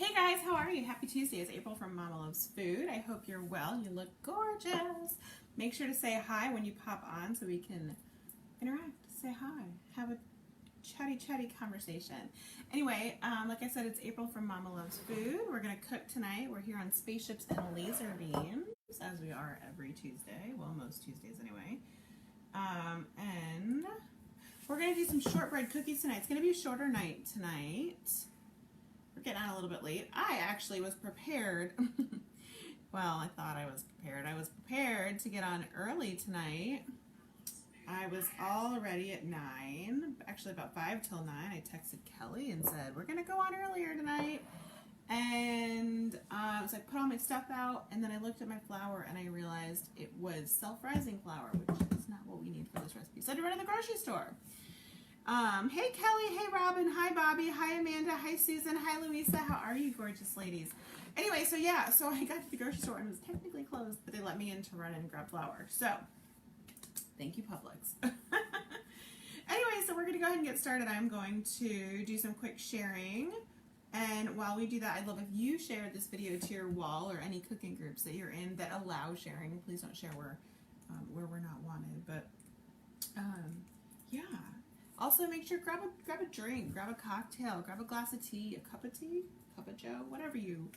Hey guys, how are you? Happy Tuesday. It's April from Mama Loves Food. I hope you're well. You look gorgeous. Make sure to say hi when you pop on so we can interact. Say hi. Have a chatty conversation. Anyway, like I said, it's April from Mama Loves Food. We're going to cook tonight. We're here on Spaceships and Laser Beams, as we are every Tuesday. Well, most Tuesdays anyway. And we're going to do some shortbread cookies tonight. It's going to be a shorter night tonight. We're getting out a little bit late. I actually was prepared. Well, I thought I was prepared. I was prepared to get on early tonight. I was all ready at 9, actually about 5 till 9. I texted Kelly and said, we're going to go on earlier tonight. And so I put all my stuff out, and then I looked at my flour, and I realized it was self-rising flour, which is not what we need for this recipe. So I had to run to the grocery store. Hey Kelly, hey Robin, hi Bobby, hi Amanda, hi Susan, hi Louisa, how are you gorgeous ladies? Anyway, so I got to the grocery store and it was technically closed, but they let me in to run and grab flour. So, thank you Publix. Anyway, so we're going to go ahead and get started. I'm going to do some quick sharing. And while we do that, I'd love if you shared this video to your wall or any cooking groups that you're in that allow sharing. Please don't share where we're not wanted, but yeah. Also, make sure grab a drink, grab a cocktail, grab a glass of tea, a cup of joe, whatever you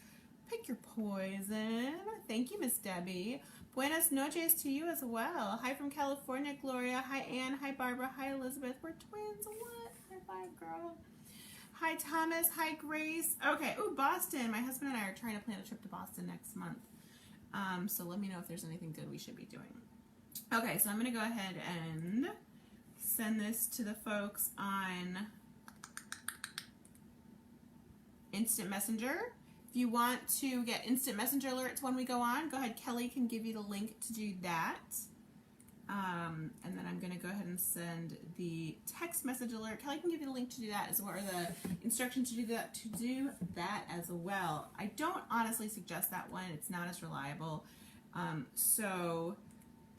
pick your poison. Thank you, Miss Debbie. Buenas noches to you as well. Hi from California, Gloria. Hi, Ann. Hi, Barbara. Hi, Elizabeth. We're twins. What? High five, girl. Hi, Thomas. Hi, Grace. Okay. Ooh, Boston. My husband and I are trying to plan a trip to Boston next month. So let me know if there's anything good we should be doing. Okay, so I'm going to go ahead and send this to the folks on Instant Messenger. If you want to get Instant Messenger alerts when we go on, go ahead. Kelly can give you the link to do that. And then I'm going to go ahead and send the text message alert. Kelly can give you the link to do that as well, or the instruction to do that as well. I don't honestly suggest that one. It's not as reliable. So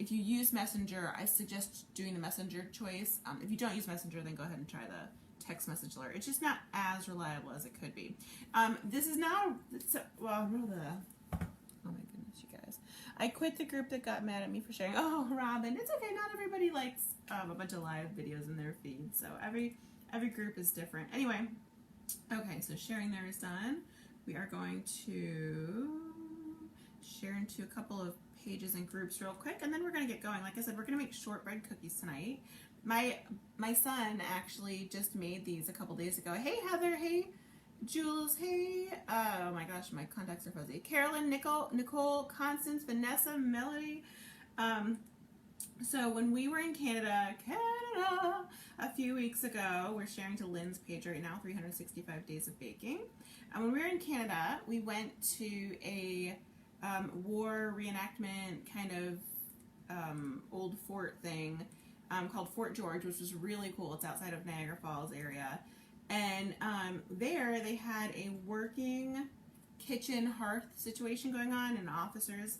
if you use Messenger, I suggest doing the Messenger choice. If you don't use Messenger, then go ahead and try the text message alert. It's just not as reliable as it could be. This is not, oh my goodness, you guys. I quit the group that got mad at me for sharing. Oh, Robin, it's okay. Not everybody likes a bunch of live videos in their feed. So every group is different. Anyway, okay, so sharing there is done. We are going to share into a couple of pages and groups real quick, and then we're going to get going. Like I said, we're going to make shortbread cookies tonight. My son actually just made these a couple days ago. Hey Heather, hey Jules, hey, oh my gosh, my contacts are fuzzy. Carolyn, Nicole, Constance, Vanessa, Melody. So when we were in Canada, a few weeks ago, we're sharing to Lynn's page right now, 365 Days of Baking. And when we were in Canada, we went to a war reenactment kind of old fort thing called Fort George, which was really cool. It's outside of Niagara Falls area. And there they had a working kitchen hearth situation going on, an officer's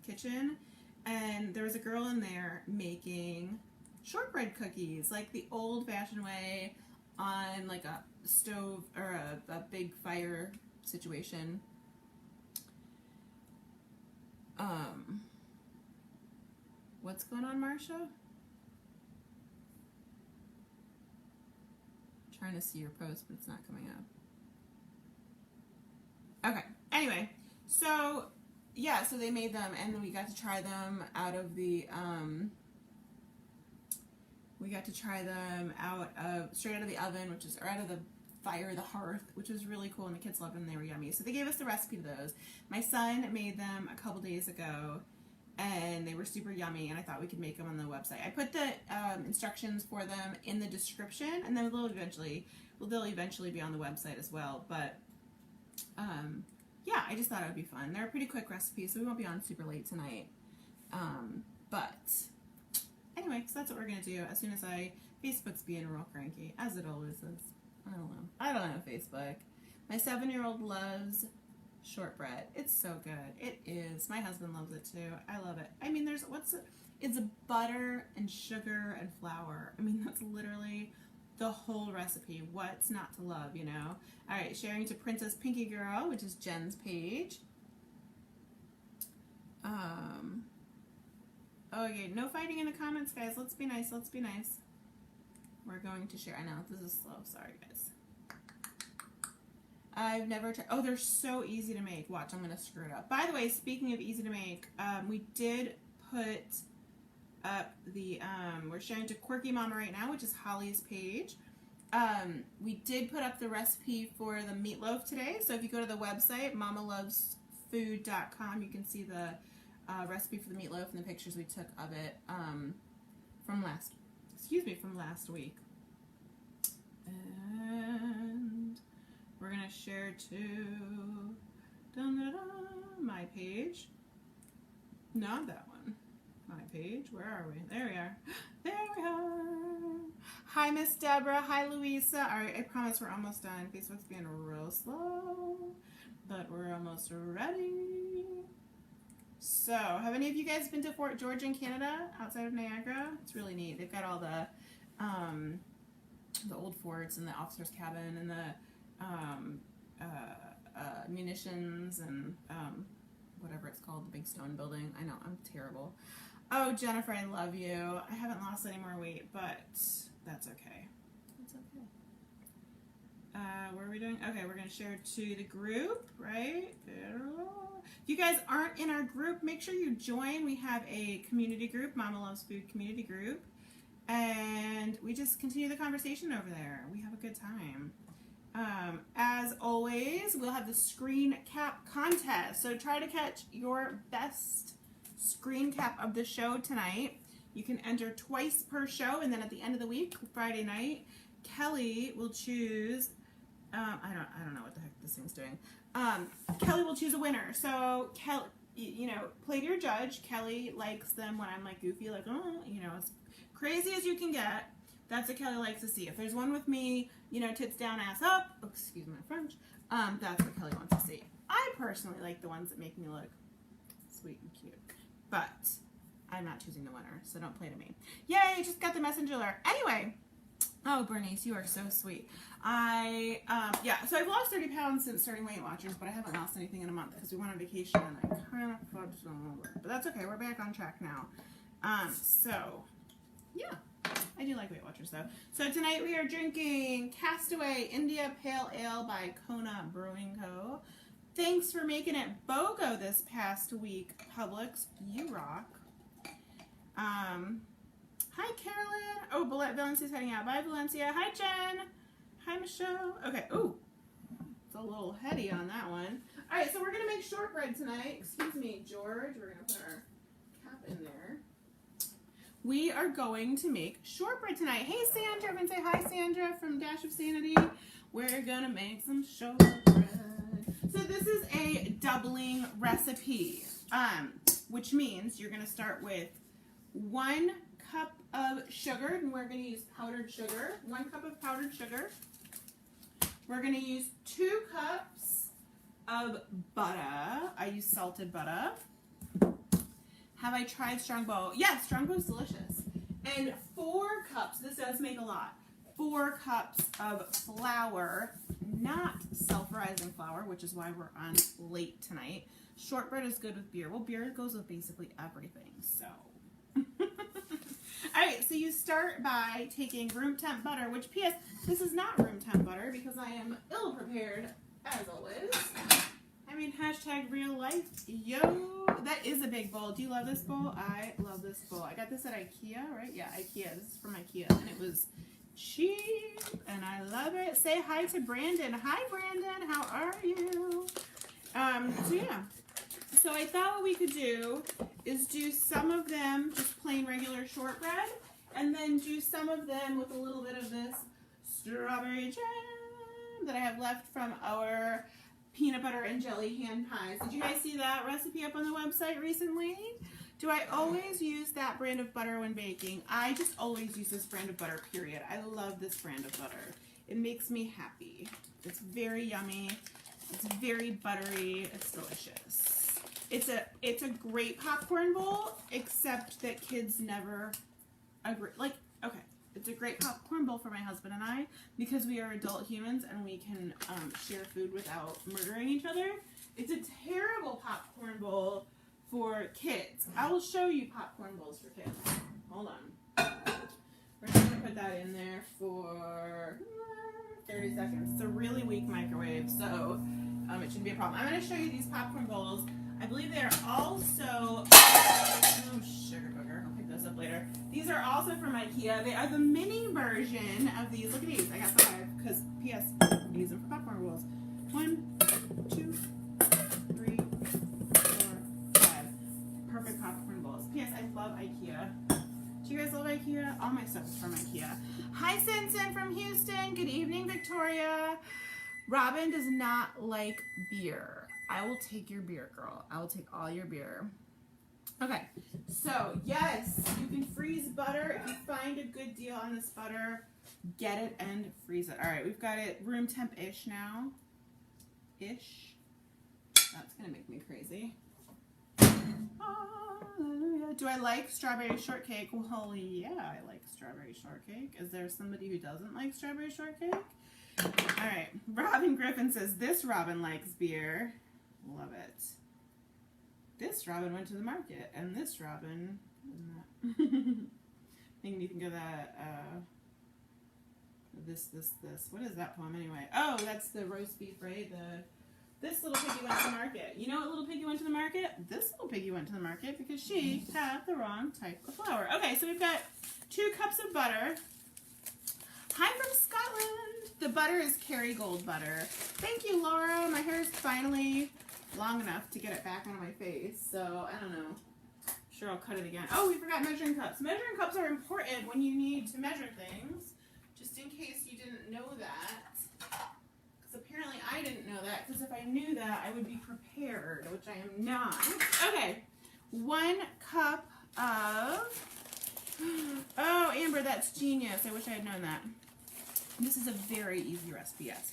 kitchen. And there was a girl in there making shortbread cookies, like the old-fashioned way on like a stove or a big fire situation. What's going on, Marsha? Trying to see your post, but it's not coming up. Okay. Anyway, so yeah, so they made them, and then we got to try them out of the straight out of the oven, or out of the fire, the hearth, which was really cool, and the kids loved them. They were yummy. So they gave us the recipe to those. My son made them a couple days ago, and they were super yummy, and I thought we could make them on the website. I put the instructions for them in the description, and then they'll eventually be on the website as well. But yeah, I just thought it would be fun. They're a pretty quick recipe, so we won't be on super late tonight. But anyway, so that's what we're gonna do. As soon as Facebook's being real cranky, as it always is. I don't know Facebook. My 7-year-old loves shortbread. It's so good. It is. My husband loves it too. I love it. I mean, it's butter and sugar and flour. I mean, that's literally the whole recipe. What's not to love, you know? All right, sharing to Princess Pinky Girl, which is Jen's page. Okay, no fighting in the comments, guys. Let's be nice. Let's be nice. We're going to share. I know, this is slow. Sorry, guys. I've never tried. Oh, they're so easy to make. Watch, I'm going to screw it up. By the way, speaking of easy to make, we did put up the, we're sharing to Quirky Mama right now, which is Holly's page. We did put up the recipe for the meatloaf today. So if you go to the website, mamalovesfood.com, you can see the recipe for the meatloaf and the pictures we took of it from last week. And we're going to share to my page. Not that one. My page. Where are we? There we are. There we are. Hi, Miss Deborah. Hi, Louisa. All right, I promise we're almost done. Facebook's being real slow, but we're almost ready. So, have any of you guys been to Fort George in Canada, outside of Niagara? It's really neat. They've got all the old forts and the officer's cabin and the munitions and whatever it's called, the big stone building. I know, I'm terrible. Oh, Jennifer, I love you. I haven't lost any more weight, but that's okay. It's okay. What are we doing? Okay, we're going to share to the group, right? If you guys aren't in our group, make sure you join. We have a community group, Mama Loves Food community group, and we just continue the conversation over there. We have a good time. As always, we'll have the screen cap contest. So try to catch your best screen cap of the show tonight. You can enter twice per show, and then at the end of the week, Friday night, Kelly will choose. I don't know what the heck this thing's doing. Kelly will choose a winner. So Kelly, you know, play to your judge. Kelly likes them when I'm like goofy, like you know, as crazy as you can get. That's what Kelly likes to see. If there's one with me, you know, tits down, ass up. Oh, excuse my French. That's what Kelly wants to see. I personally like the ones that make me look sweet and cute, but I'm not choosing the winner, so don't play to me. Yay! Just got the messenger alert. Anyway. Oh, Bernice, you are so sweet. Yeah, so I've lost 30 pounds since starting Weight Watchers, but I haven't lost anything in a month because we went on vacation and I kind of fudged them over. But that's okay, we're back on track now. So, yeah, I do like Weight Watchers though. So tonight we are drinking Castaway India Pale Ale by Kona Brewing Co. Thanks for making it BOGO this past week, Publix. You rock. Hi, Carolyn. Oh, Valencia's heading out. Bye, Valencia. Hi, Jen. Hi, Michelle. Okay. Ooh, it's a little heady on that one. All right, so we're going to make shortbread tonight. Excuse me, George. We're going to put our cap in there. We are going to make shortbread tonight. Hey, Sandra. I'm going to say hi, Sandra, from Dash of Sanity. We're going to make some shortbread. So this is a doubling recipe, which means you're going to start with 1 cup of sugar, and we're going to use powdered sugar. 1 cup of powdered sugar. We're going to use 2 cups of butter. I use salted butter. Have I tried Strongbow? Yes, Strongbow is delicious. And 4 cups, this does make a lot, 4 cups of flour, not self-rising flour, which is why we're on late tonight. Shortbread is good with beer. Well, beer goes with basically everything, so... Alright, so you start by taking room temp butter, which, P.S., this is not room temp butter because I am ill-prepared, as always. I mean, hashtag real life. Yo, that is a big bowl. Do you love this bowl? I love this bowl. I got this at IKEA, right? Yeah, IKEA. This is from IKEA, and it was cheap, and I love it. Say hi to Brandon. Hi, Brandon. How are you? So, yeah. So I thought what we could do is do some of them just plain regular shortbread, and then do some of them with a little bit of this strawberry jam that I have left from our peanut butter and jelly hand pies. Did you guys see that recipe up on the website recently? Do I always use that brand of butter when baking? I just always use this brand of butter, period. I love this brand of butter. It makes me happy. It's very yummy. It's very buttery. It's delicious. It's a great popcorn bowl, except that kids never agree. Like, okay, It's a great popcorn bowl for my husband and I because we are adult humans and we can share food without murdering each other. It's a terrible popcorn bowl for kids. I will show you popcorn bowls for kids. Hold on. We're just going to put that in there for 30 seconds. It's a really weak microwave, so it shouldn't be a problem. I'm going to show you these popcorn bowls. I believe they are also... Oh, sugar booger. I'll pick those up later. These are also from IKEA. They are the mini version of these. Look at these. I got 5 because, P.S., I use them for popcorn bowls. 1, 2, 3, 4, 5. Perfect popcorn bowls. P.S., I love IKEA. Do you guys love IKEA? All my stuff is from IKEA. Hi, Simpson from Houston. Good evening, Victoria. Robin does not like beer. I will take your beer, girl. I will take all your beer. Okay, so yes, you can freeze butter. If you find a good deal on this butter, get it and freeze it. All right, we've got it room temp-ish now. Ish. That's going to make me crazy. Hallelujah. Do I like strawberry shortcake? Well, yeah, I like strawberry shortcake. Is there somebody who doesn't like strawberry shortcake? All right, Robin Griffin says, this Robin likes beer. Love it. This Robin went to the market, and this Robin, making me think of that, this. What is that poem anyway? Oh, that's the roast beef, right? This little piggy went to the market. You know what little piggy went to the market? This little piggy went to the market because she had the wrong type of flour. Okay, so we've got 2 cups of butter. Hi from Scotland. The butter is Kerrygold butter. Thank you, Laura. My hair is finally long enough to get it back on my face, so I don't know. Sure, I'll cut it again. Oh, we forgot measuring cups. Measuring cups are important when you need to measure things, just in case you didn't know that. Because apparently I didn't know that, because if I knew that, I would be prepared, which I am not. Okay, 1 cup of... Oh, Amber, that's genius. I wish I had known that. This is a very easy recipe, yes.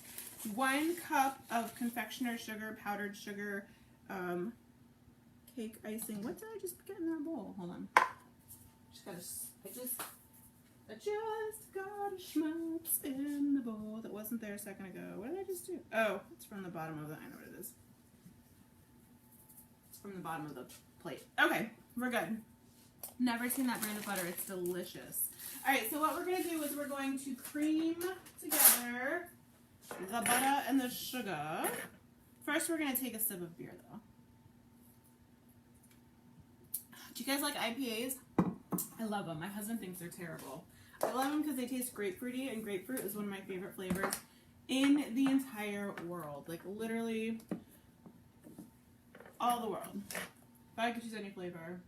1 cup of confectioner sugar, powdered sugar, cake icing. What did I just get in that bowl? Hold on. I just got a schmutz in the bowl that wasn't there a second ago. What did I just do? Oh, it's from the bottom of the, I know what it is. It's from the bottom of the plate. Okay, we're good. Never seen that brand of butter. It's delicious. All right, so what we're going to do is we're going to cream together the butter and the sugar. First, we're going to take a sip of beer, though. Do you guys like IPAs? I love them. My husband thinks they're terrible. I love them because they taste grapefruity, and grapefruit is one of my favorite flavors in the entire world. Like, literally all the world. If I could choose any flavor,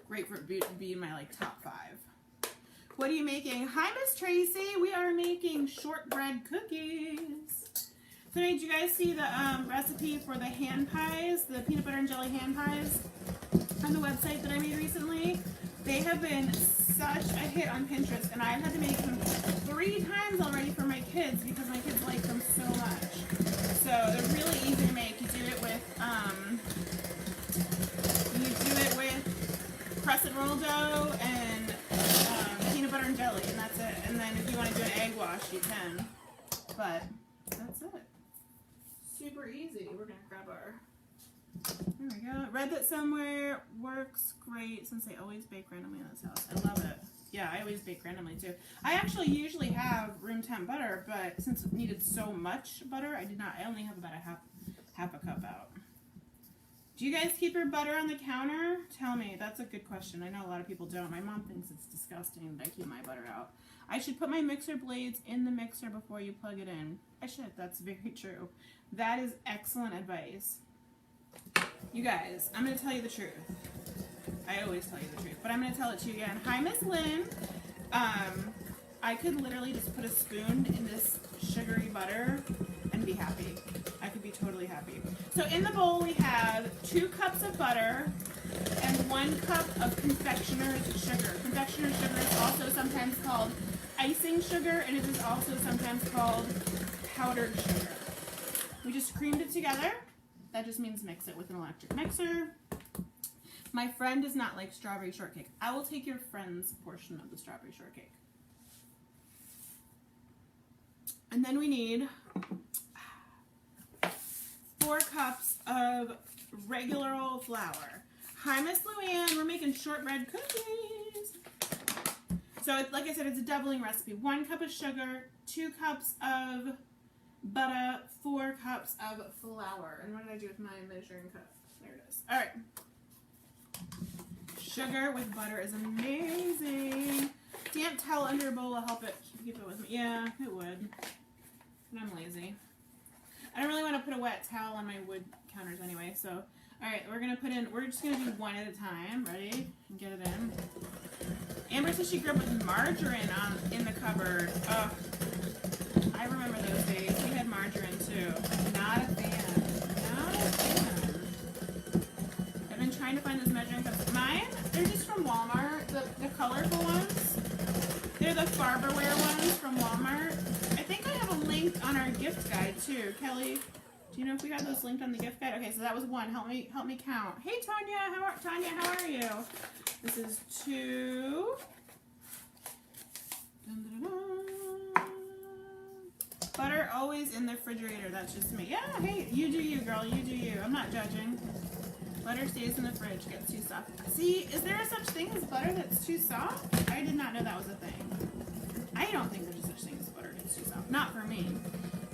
grapefruit would be in my, like, top 5. What are you making? Hi, Miss Tracy. We are making shortbread cookies. So did you guys see the recipe for the hand pies, the peanut butter and jelly hand pies on the website that I made recently? They have been such a hit on Pinterest, and I've had to make them 3 times already for my kids because my kids like them so much. So they're really easy to make. You do it with crescent roll dough and peanut butter and jelly, and that's it. And then if you want to do an egg wash, you can. But that's it. Super easy. We're going to grab our... There we go. Read that somewhere. Works great since I always bake randomly in this house. I love it. Yeah, I always bake randomly too. I actually usually have room temp butter, but since it needed so much butter, I only have about half a cup out. Do you guys keep your butter on the counter? Tell me. That's a good question. I know a lot of people don't. My mom thinks it's disgusting that I keep my butter out. I should put my mixer blades in the mixer before you plug it in. I should. That's very true. That is excellent advice. You guys, I'm going to tell you the truth. I always tell you the truth, but I'm going to tell it to you again. Hi, Miss Lynn. I could literally just put a spoon in this sugary butter and be happy. I could be totally happy. So in the bowl we have 2 cups of butter and 1 cup of confectioner's sugar. Confectioner's sugar is also sometimes called icing sugar, and it is also sometimes called powdered sugar. We just creamed it together. That just means mix it with an electric mixer. My friend does not like strawberry shortcake. I will take your friend's portion of the strawberry shortcake. And then we need 4 cups of regular old flour. Hi, Miss Luann. We're making shortbread cookies. So, like I said, it's a doubling recipe. 1 cup of sugar, 2 cups of butter, 4 cups of flour. And what did I do with my measuring cup? There it is. All right. Sugar with butter is amazing. Damp towel under a bowl will help it keep it with me. Yeah, it would. But I'm lazy. I don't really want to put a wet towel on my wood counters anyway, so. Alright, we're just going to do 1 at a time. Ready? And get it in. Amber says she grew up with margarine in the cupboard. Ugh. I remember those days. We had margarine too. Not a fan. Not a fan. I've been trying to find those measuring cups. Mine, they're just from Walmart. The colorful ones. They're the Farberware ones from Walmart. I think I have a link on our gift guide too. Kelly, do you know if we got those linked on the gift guide? Okay, so that was 1. Help me count. Hey Tanya, how are you? This is 2. Dun, dun, dun. Butter always in the refrigerator. That's just me. Yeah, hey, you do you, girl. You do you. I'm not judging. Butter stays in the fridge, gets too soft. See, is there a such thing as butter that's too soft? I did not know that was a thing. I don't think there's a such thing as butter that's too soft. Not for me.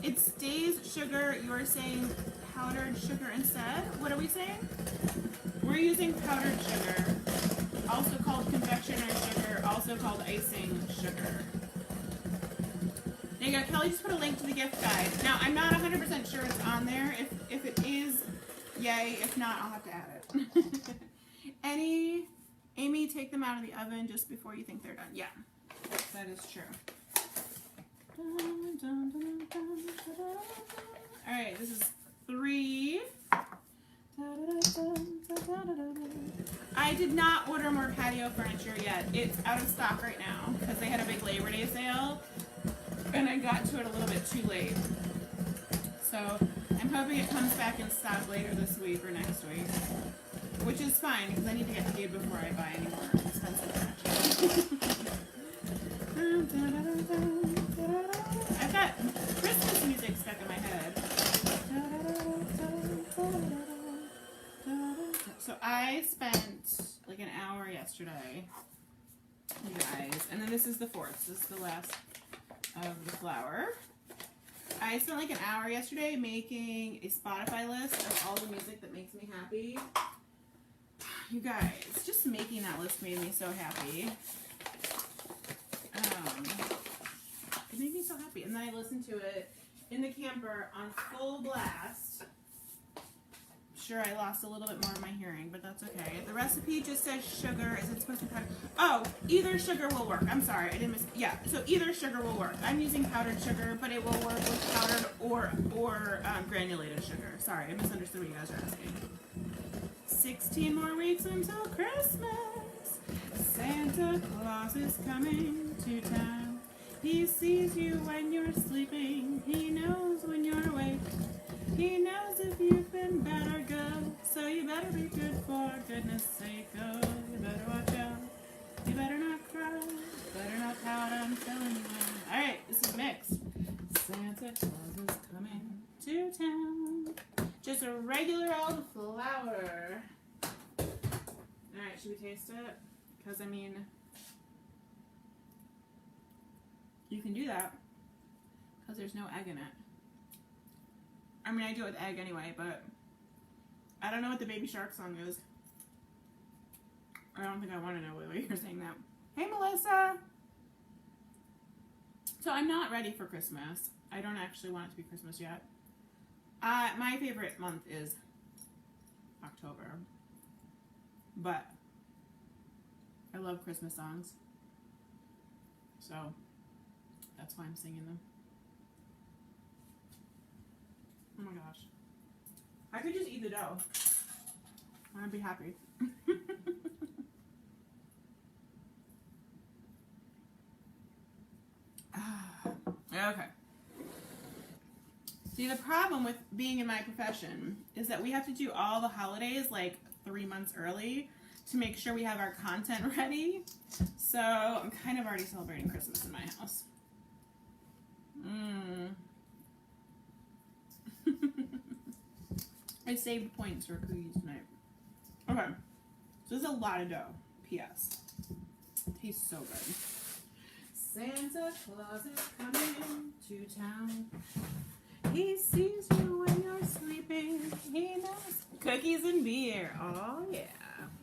It stays sugar. You're saying powdered sugar instead? What are we saying? We're using powdered sugar, also called confectioner sugar, also called icing sugar. There you go. Kelly just put a link to the gift guide. Now, I'm not 100% sure it's on there. If it is, yay. If not, I'll have to add it. Amy, take them out of the oven just before you think they're done. Yeah, that is true. Alright, this is 3. I did not order more patio furniture yet. It's out of stock right now because they had a big Labor Day sale and I got to it a little bit too late. So I'm hoping it comes back in stock later this week or next week, which is fine because I need to get paid before I buy any more expensive furniture. I've got Christmas music stuck in my head. So I spent like an hour yesterday, you guys, and then this is the 4th. This is the last of the flour. I spent like an hour yesterday making a Spotify list of all the music that makes me happy. You guys, just making that list made me so happy. It made me so happy. And then I listened to it in the camper on full blast. Sure, I lost a little bit more of my hearing, but that's okay. The recipe just says sugar. Is it supposed to be powdered? Oh, either sugar will work. I'm sorry, I didn't miss. Yeah, so either sugar will work. I'm using powdered sugar, but it will work with powdered or granulated sugar. Sorry, I misunderstood what you guys are asking. 16 more weeks until Christmas. Santa Claus is coming to town. He sees you when you're sleeping. He knows when you're awake. He knows if you've been bad or good. So you better be good for goodness sake. Oh, you better watch out. You better not cry. Better not pout. I'm telling you. Alright, this is mixed. Santa Claus is coming to town. Just a regular old flour. Alright, should we taste it? Because, I mean, you can do that because there's no egg in it. I mean, I do it with egg anyway, but I don't know what the Baby Shark song is. I don't think I want to know whether you're saying that. Hey, Melissa! So I'm not ready for Christmas. I don't actually want it to be Christmas yet. My favorite month is October. But I love Christmas songs. So that's why I'm singing them. Oh my gosh. I could just eat the dough. I'd be happy. Okay. See, the problem with being in my profession is that we have to do all the holidays like 3 months early to make sure we have our content ready. So I'm kind of already celebrating Christmas in my house. I saved points for cookies tonight. Okay. So this is a lot of dough. P.S. Tastes so good. Santa Claus is coming to town. He sees you when you're sleeping. He knows cookies and beer. Oh, yeah.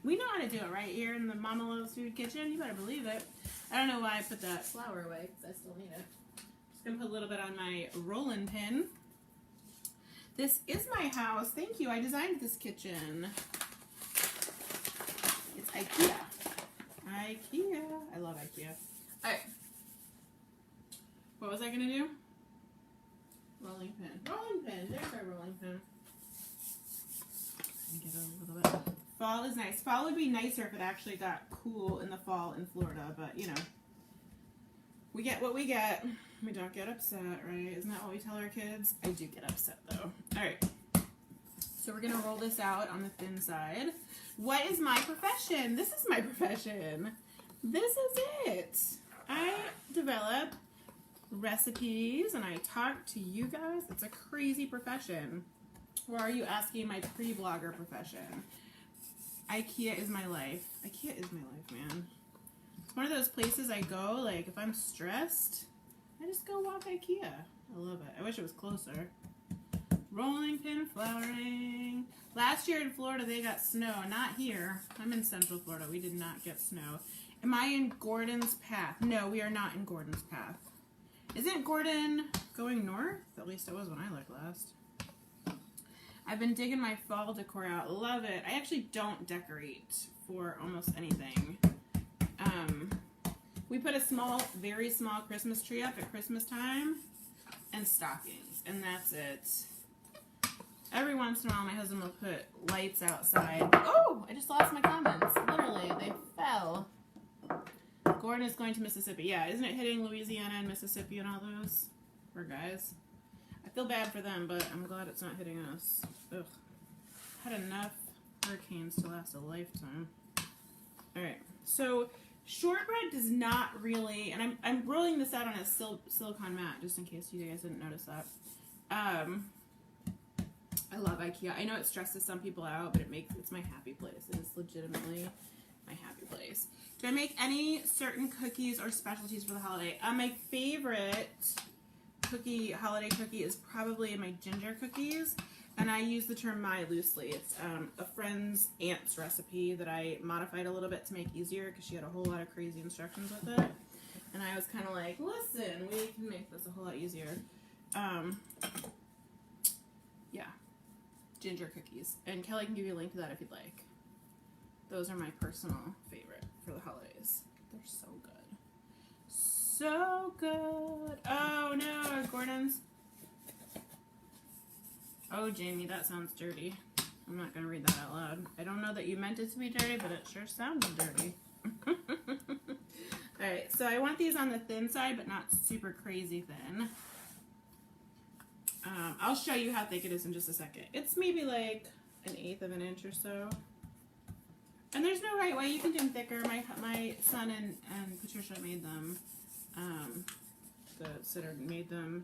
We know how to do it right here in the Mama Loves Food kitchen. You better believe it. I don't know why I put that flour away because I still need it. Just going to put a little bit on my rolling pin. This is my house. Thank you. I designed this kitchen. It's IKEA. IKEA. I love IKEA. All right. What was I going to do? Rolling pin. Rolling pin. There's our rolling pin. Get a little bit. Fall is nice. Fall would be nicer if it actually got cool in the fall in Florida, but you know. We get what we get. We don't get upset, right? Isn't that what we tell our kids? I do get upset though. Alright. So we're gonna roll this out on the thin side. What is my profession? This is my profession. This is it. I develop recipes and I talk to you guys. It's a crazy profession. Or are you asking my pre-blogger profession? IKEA is my life. IKEA is my life, man. It's one of those places I go, like, if I'm stressed, I just go walk IKEA. I love it. I wish it was closer. Rolling pin flouring. Last year in Florida, they got snow. Not here. I'm in Central Florida. We did not get snow. Am I in Gordon's Path? No, we are not in Gordon's Path. Isn't Gordon going north? At least it was when I looked last. I've been digging my fall decor out. Love it. I actually don't decorate for almost anything. We put a small, very small Christmas tree up at Christmas time and stockings, and that's it. Every once in a while, my husband will put lights outside. Oh, I just lost my comments. Literally, they fell. Gordon is going to Mississippi. Yeah, isn't it hitting Louisiana and Mississippi and all those? Poor guys. I feel bad for them, but I'm glad it's not hitting us. Ugh. Had enough hurricanes to last a lifetime. Alright, so shortbread does not really, and I'm rolling this out on a silicone mat, just in case you guys didn't notice that. I love IKEA. I know it stresses some people out, but it's my happy place. It is legitimately my happy place. Do I make any certain cookies or specialties for the holiday? My favorite holiday cookie is probably my ginger cookies, and I use the term my loosely. It's a friend's aunt's recipe that I modified a little bit to make easier because she had a whole lot of crazy instructions with it, and I was kind of like, listen, we can make this a whole lot easier. Yeah, ginger cookies, and Kelly can give you a link to that if you'd like. Those are my personal favorite for the holidays. They're so good. So good. Oh no, Gordon's. Oh, Jamie, that sounds dirty. I'm not going to read that out loud. I don't know that you meant it to be dirty, but it sure sounded dirty. Alright, so I want these on the thin side, but not super crazy thin. I'll show you how thick it is in just a second. It's maybe like 1/8 of an inch or so. And there's no right way. You can do them thicker. My son and Patricia made them. The sitter made them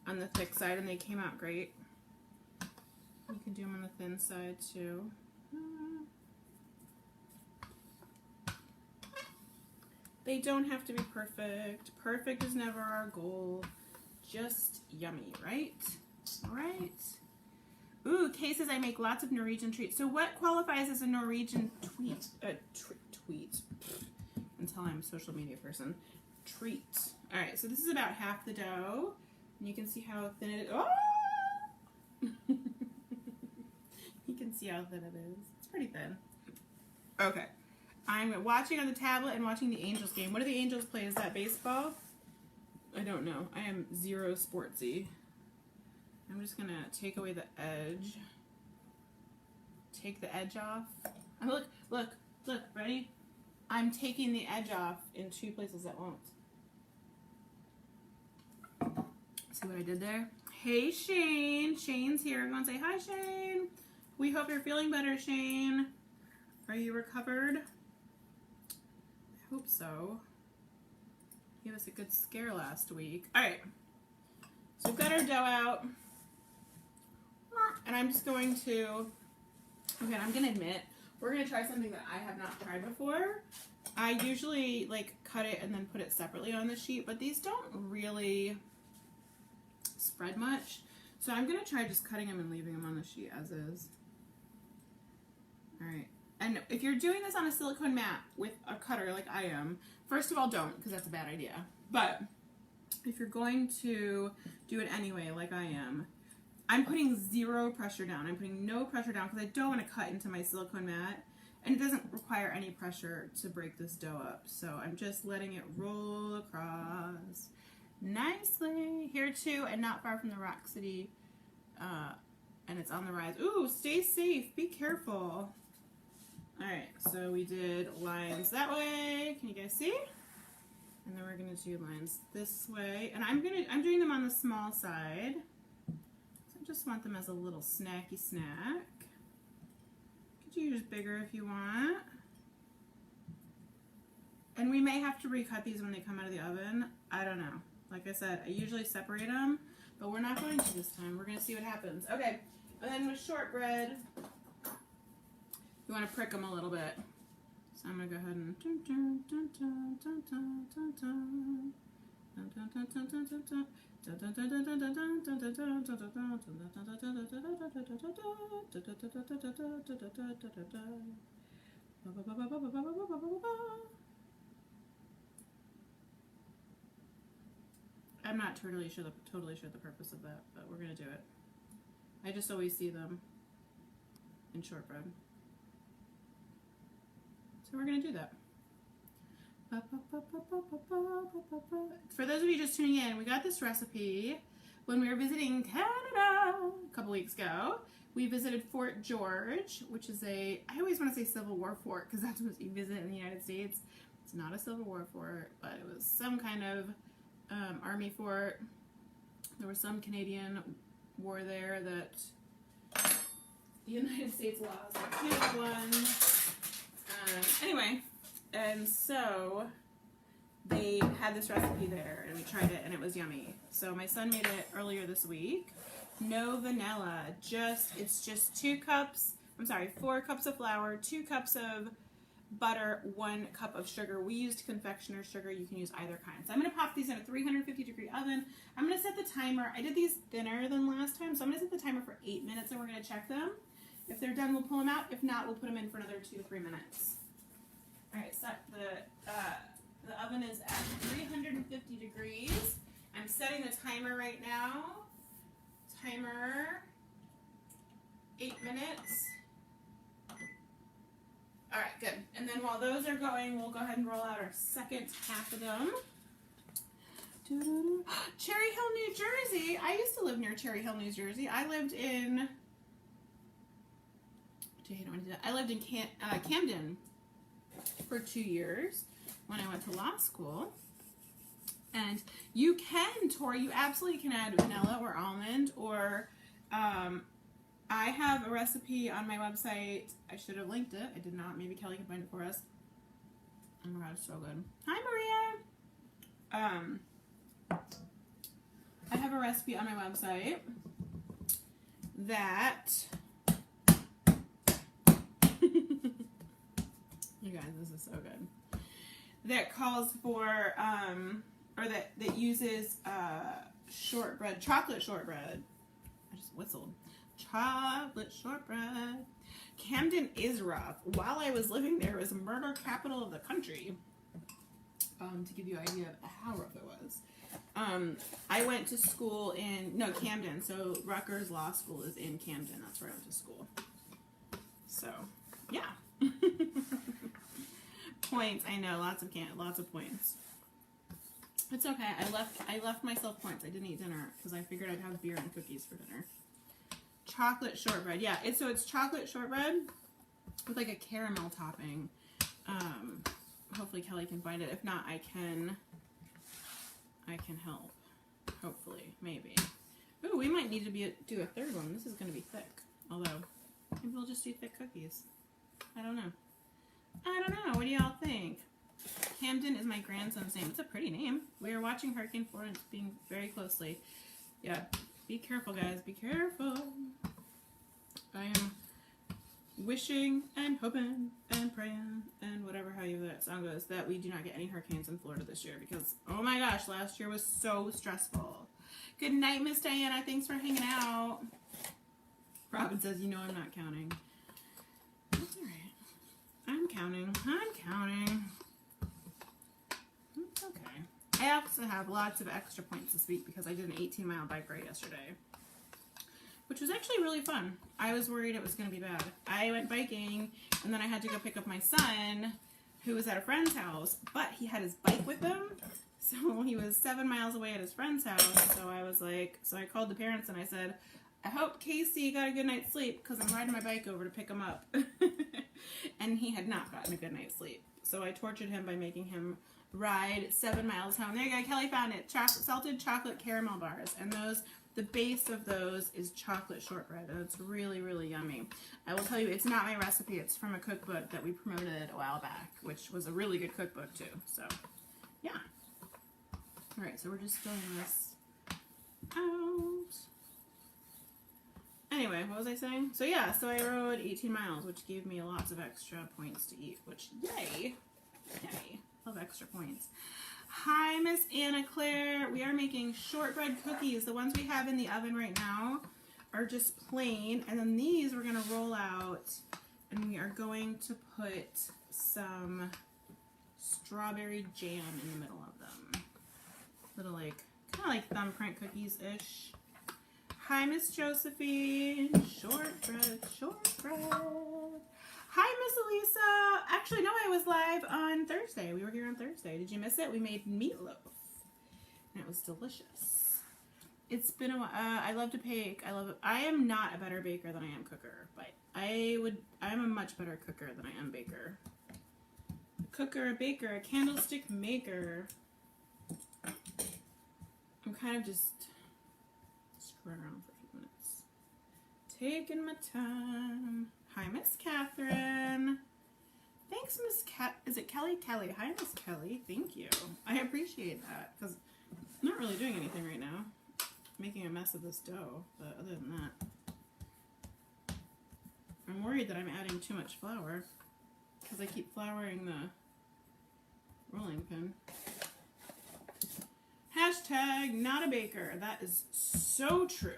on the thick side, and they came out great. You can do them on the thin side too. They don't have to be perfect. Perfect is never our goal. Just yummy, right? All right. Ooh, Kay says I make lots of Norwegian treats. So what qualifies as a Norwegian tweet? Tweet. Until I'm a social media person. Treat. All right, so this is about half the dough. And you can see how thin it is. Oh! You can see how thin it is. It's pretty thin. Okay. I'm watching on the tablet and watching the Angels game. What do the Angels play? Is that baseball? I don't know. I am zero sportsy. I'm just gonna take away the edge. Take the edge off. Oh, look, ready? I'm taking the edge off in 2 places at once. See what I did there? Hey, Shane. Shane's here. Everyone say hi, Shane. We hope you're feeling better, Shane. Are you recovered? I hope so. Gave us a good scare last week. All right. So we've got our dough out. And I'm just going to, okay, I'm going to admit, we're going to try something that I have not tried before. I usually like cut it and then put it separately on the sheet, but these don't really spread much. So I'm going to try just cutting them and leaving them on the sheet as is. All right. And if you're doing this on a silicone mat with a cutter like I am, first of all, don't, because that's a bad idea. But if you're going to do it anyway, like I am, I'm putting zero pressure down. I'm putting no pressure down because I don't want to cut into my silicone mat. And it doesn't require any pressure to break this dough up. So I'm just letting it roll across nicely. Here too, and not far from the Rock City. And it's on the rise. Ooh, stay safe. Be careful. Alright, so we did lines that way. Can you guys see? And then we're going to do lines this way. And I'm doing them on the small side. So I just want them as a little snacky snack. Could use bigger if you want. And we may have to recut these when they come out of the oven. I don't know. Like I said, I usually separate them, but we're not going to this time. We're going to see what happens. Okay, and then with shortbread, you want to prick them a little bit. So I'm going to go ahead and I'm not totally sure the purpose of that, but we're gonna do it. I just always see them in shortbread, so we're gonna do that. For those of you just tuning in, we got this recipe when we were visiting Canada a couple weeks ago. We visited Fort George, which is I always want to say Civil War fort because that's what you visit in the United States. It's not a Civil War fort, but it was some kind of army fort. There was some Canadian war there that the United States lost. Canada won. Anyway. And so they had this recipe there and we tried it and it was yummy. So my son made it earlier this week. No vanilla, it's just 4 cups of flour, 2 cups of butter, 1 cup of sugar. We used confectioner's sugar. You can use either kind. So I'm going to pop these in a 350-degree oven. I'm going to set the timer. I did these thinner than last time, so I'm going to set the timer for 8 minutes and we're going to check them. If they're done, we'll pull them out. If not, we'll put them in for another 2 to 3 minutes. All right, set the oven is at 350 degrees. I'm setting the timer right now. Timer, 8 minutes. All right, good. And then while those are going, we'll go ahead and roll out our second half of them. Cherry Hill, New Jersey. I used to live near Cherry Hill, New Jersey. I lived in Camden for 2 years when I went to law school. And you can, Tori, you absolutely can add vanilla or almond or I have a recipe on my website. I should have linked it. I did not. Maybe Kelly can find it for us. Oh my god, it's so good. Hi, Maria. I have a recipe on my website that you guys, this is so good. That calls for or that uses shortbread, chocolate shortbread. I just whistled. Chocolate shortbread. Camden is rough. While I was living there, it was murder capital of the country. To give you an idea of how rough it was. I went to school in Camden. So Rutgers Law School is in Camden. That's where I went to school. So yeah. Points. I know, lots of points. It's okay. I left myself points. I didn't eat dinner because I figured I'd have beer and cookies for dinner. Chocolate shortbread. Yeah, it's chocolate shortbread with like a caramel topping. Hopefully Kelly can find it. If not, I can help. Hopefully, maybe. Ooh, we might need to do a third one. This is going to be thick. Although, maybe we'll just do thick cookies. I don't know. What do y'all think? Camden is my grandson's name. It's a pretty name. We are watching Hurricane Florence being very closely. Yeah, be careful, guys. Be careful. I am wishing and hoping and praying and whatever how you that song goes that we do not get any hurricanes in Florida this year because, oh my gosh, last year was so stressful. Good night, Miss Diana. Thanks for hanging out. Robin says, you know I'm not counting. That's all right. I'm counting. I'm counting. It's okay. I also have lots of extra points this week because I did an 18-mile bike ride yesterday, which was actually really fun. I was worried it was going to be bad. I went biking, and then I had to go pick up my son, who was at a friend's house, but he had his bike with him, so he was 7 miles away at his friend's house, so I was like, so I called the parents, and I said, I hope Casey got a good night's sleep, because I'm riding my bike over to pick him up. And he had not gotten a good night's sleep, so I tortured him by making him ride 7 miles home. There you go, Kelly found it. Salted chocolate caramel bars, and those, the base of those is chocolate shortbread, and it's really, really yummy. I will tell you, it's not my recipe. It's from a cookbook that we promoted a while back, which was a really good cookbook too. So, yeah. All right, so we're just filling this out. Anyway, what was I saying? So yeah, so I rode 18 miles, which gave me lots of extra points to eat, which, yay. Yay. Love extra points. Hi, Miss Anna Claire. We are making shortbread cookies. The ones we have in the oven right now are just plain, and then these we're going to roll out, and we are going to put some strawberry jam in the middle of them. Little, like, kind of like thumbprint cookies-ish. Hi, Miss Josephine. Shortbread, shortbread. Hi, Miss Elisa. Actually, no, I was live on Thursday. We were here on Thursday. Did you miss it? We made meatloaf, and it was delicious. It's been a while. I love to bake. I love it. I am not a better baker than I am cooker, but I'm a much better cooker than I am baker. A cooker, a baker, a candlestick maker. I'm kind of just screwing around for a few minutes. Taking my time. Hi, Miss Catherine. Thanks, Miss Is it Kelly? Kelly. Hi, Miss Kelly. Thank you. I appreciate that because I'm not really doing anything right now. Making a mess of this dough, but other than that, I'm worried that I'm adding too much flour because I keep flouring the rolling pin. Hashtag not a baker. That is so true.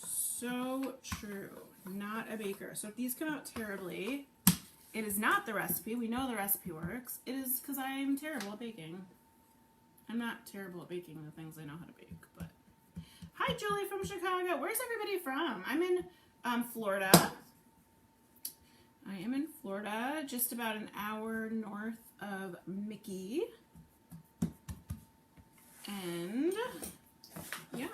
So true. Not a baker. So if these come out terribly, it is not the recipe. We know the recipe works. It is because I'm terrible at baking. I'm not terrible at baking the things I know how to bake, but... Hi, Julie from Chicago. Where's everybody from? I'm in Florida. I am in Florida, just about an hour north of Mickey. And, yeah.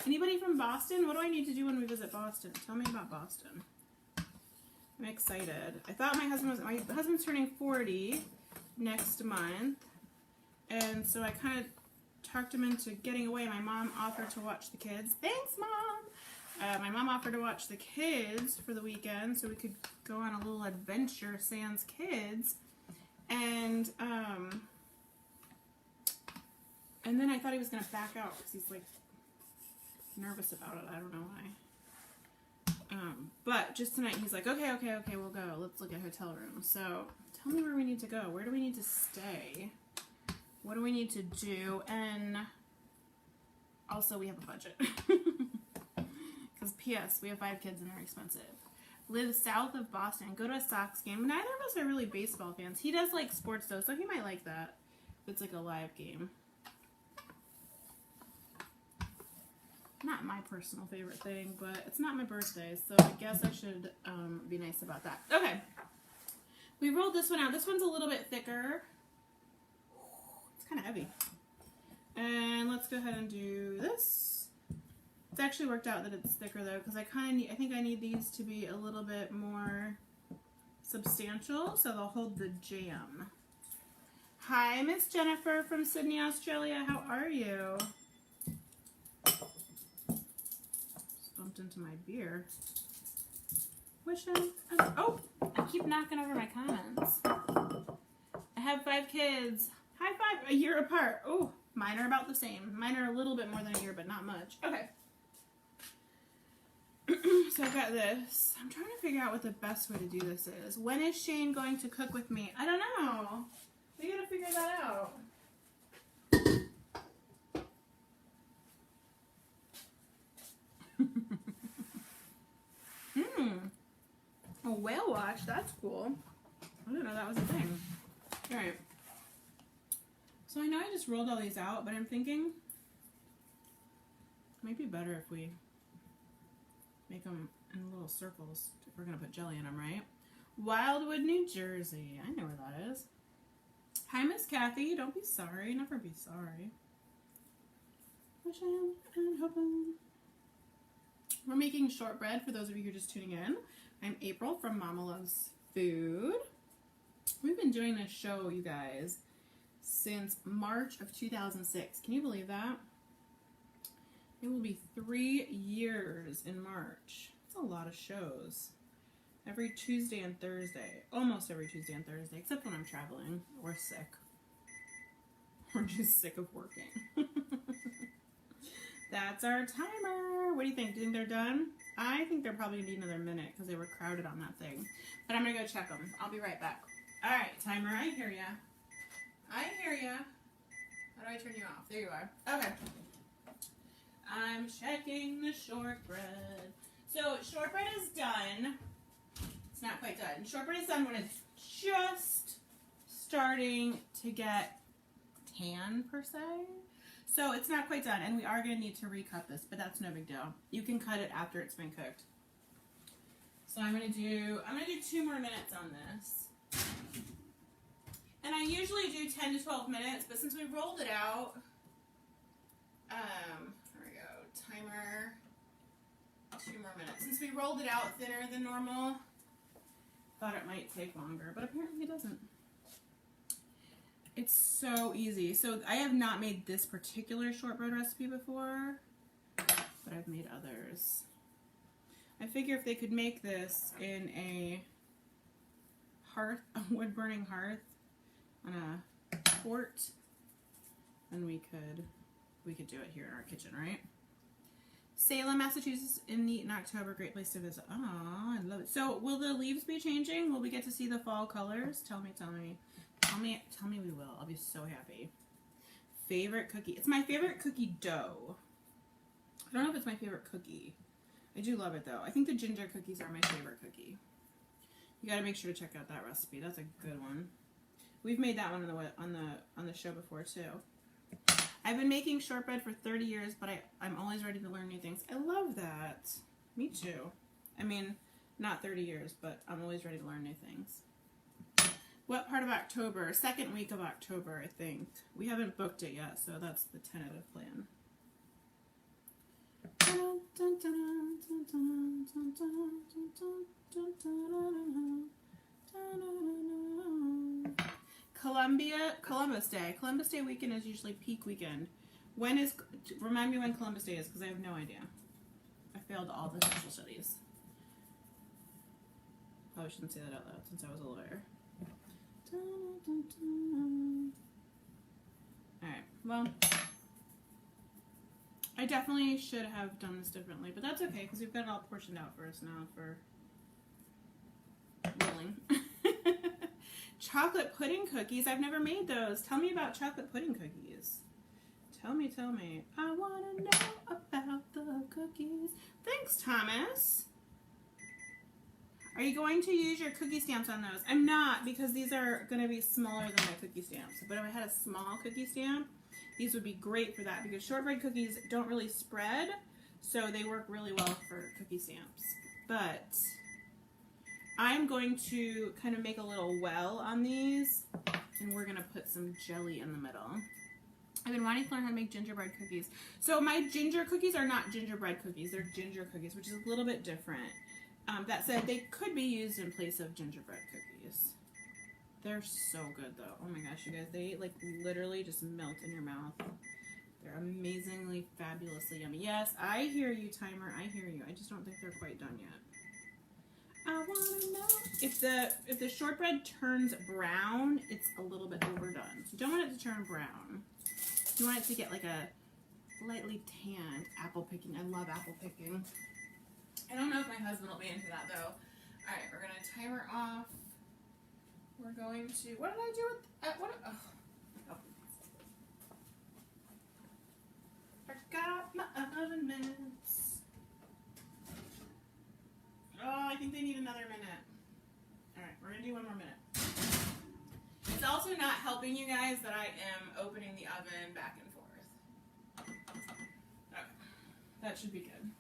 Anybody from Boston? What do I need to do when we visit Boston? Tell me about Boston. I'm excited. I thought my husband's turning 40 next month. And so I kind of talked him into getting away. My mom offered to watch the kids. Thanks, Mom! My mom offered to watch the kids for the weekend so we could go on a little adventure sans kids. And then I thought he was going to back out because he's like nervous about it. I don't know why. But just tonight he's like, okay, we'll go. Let's look at hotel rooms. So tell me where we need to go. Where do we need to stay? What do we need to do? And also we have a budget. Because P.S. we have 5 kids and they're expensive. Live south of Boston. Go to a Sox game. Neither of us are really baseball fans. He does like sports though, so he might like that. It's like a live game. Not my personal favorite thing, but it's not my birthday, so I guess I should be nice about that. Okay. We rolled this one out. This one's a little bit thicker. It's kind of heavy. And let's go ahead and do this. It's actually worked out that it's thicker though, because I think I need these to be a little bit more substantial, so they'll hold the jam. Hi, Miss Jennifer from Sydney, Australia. How are you? Bumped into my beer. Oh, I keep knocking over my comments. I have 5 kids. High five, a year apart. Oh, Mine are about the same. Mine are a little bit more than a year, but not much. Okay. So I've got this. I'm trying to figure out what the best way to do this is. When is Shane going to cook with me? I don't know. We gotta figure that out. A whale watch. That's cool. I didn't know that was a thing. Alright. So I know I just rolled all these out, but I'm thinking it might be better if we make them in little circles if we're going to put jelly in them, right? Wildwood, New Jersey. I know where that is. Hi, Miss Kathy. Don't be sorry. Never be sorry. Wish I am and hoping. We're making shortbread for those of you who are just tuning in. I'm April from Mama Loves Food. We've been doing this show, you guys, since March of 2006. Can you believe that? It will be 3 years in March. That's a lot of shows. Every Tuesday and Thursday. Almost every Tuesday and Thursday, except when I'm traveling or sick. Or just sick of working. That's our timer. What do you think? Do you think they're done? I think they're probably going to need another minute because they were crowded on that thing. But I'm going to go check them. I'll be right back. All right, timer, I hear ya. I hear ya. How do I turn you off? There you are. Okay. I'm checking the shortbread. So shortbread is done. It's not quite done. Shortbread is done when it's just starting to get tan, per se. So it's not quite done, and we are going to need to recut this, but that's no big deal. You can cut it after it's been cooked. So I'm going to do 2 more minutes on this. And I usually do 10 to 12 minutes, but since we rolled it out, there we go, timer, 2 more minutes. Since we rolled it out thinner than normal, thought it might take longer, but apparently it doesn't. It's so easy. So I have not made this particular shortbread recipe before, but I've made others. I figure if they could make this in a wood-burning hearth on a fort, then we could do it here in our kitchen, right? Salem, Massachusetts, in neat in October. Great place to visit. Oh, I love it. So will the leaves be changing? Will we get to see the fall colors? Tell me. Tell me we will. I'll be so happy. Favorite cookie. It's my favorite cookie dough. I don't know if it's my favorite cookie. I do love it though. I think the ginger cookies are my favorite cookie. You got to make sure to check out that recipe. That's a good one. We've made that one on the show before too. I've been making shortbread for 30 years, but I'm always ready to learn new things. I love that. Me too. I mean, not 30 years, but I'm always ready to learn new things. What part of October? Second week of October, I think. We haven't booked it yet, so that's the tentative plan. Columbus Day. Columbus Day weekend is usually peak weekend. Remind me when Columbus Day is, because I have no idea. I failed all the social studies. Probably shouldn't say that out loud since I was a lawyer. Alright, well, I definitely should have done this differently, but that's okay because we've got it all portioned out for us now for rolling. Chocolate pudding cookies. I've never made those. Tell me about chocolate pudding cookies. Tell me. I want to know about the cookies. Thanks, Thomas. Are you going to use your cookie stamps on those? I'm not, because these are going to be smaller than my cookie stamps. But if I had a small cookie stamp, these would be great for that, because shortbread cookies don't really spread, so they work really well for cookie stamps. But I'm going to kind of make a little well on these, and we're going to put some jelly in the middle. I've been wanting to learn how to make gingerbread cookies. So my ginger cookies are not gingerbread cookies, they're ginger cookies, which is a little bit different. That said, they could be used in place of gingerbread cookies. They're so good, though. Oh my gosh, you guys, they like literally just melt in your mouth. They're amazingly, fabulously yummy. Yes, I hear you, timer. I hear you. I just don't think they're quite done yet. I want to know if the shortbread turns brown, it's a little bit overdone. So you don't want it to turn brown. You want it to get like a lightly tanned apple picking. I love apple picking. I don't know if my husband will be into that though. All right, we're gonna timer off. We're going to. What did I do with? What? Oh. Forgot my oven mitts. Oh, I think they need another minute. All right, we're gonna do one more minute. It's also not helping you guys that I am opening the oven back and forth. Okay, that should be good.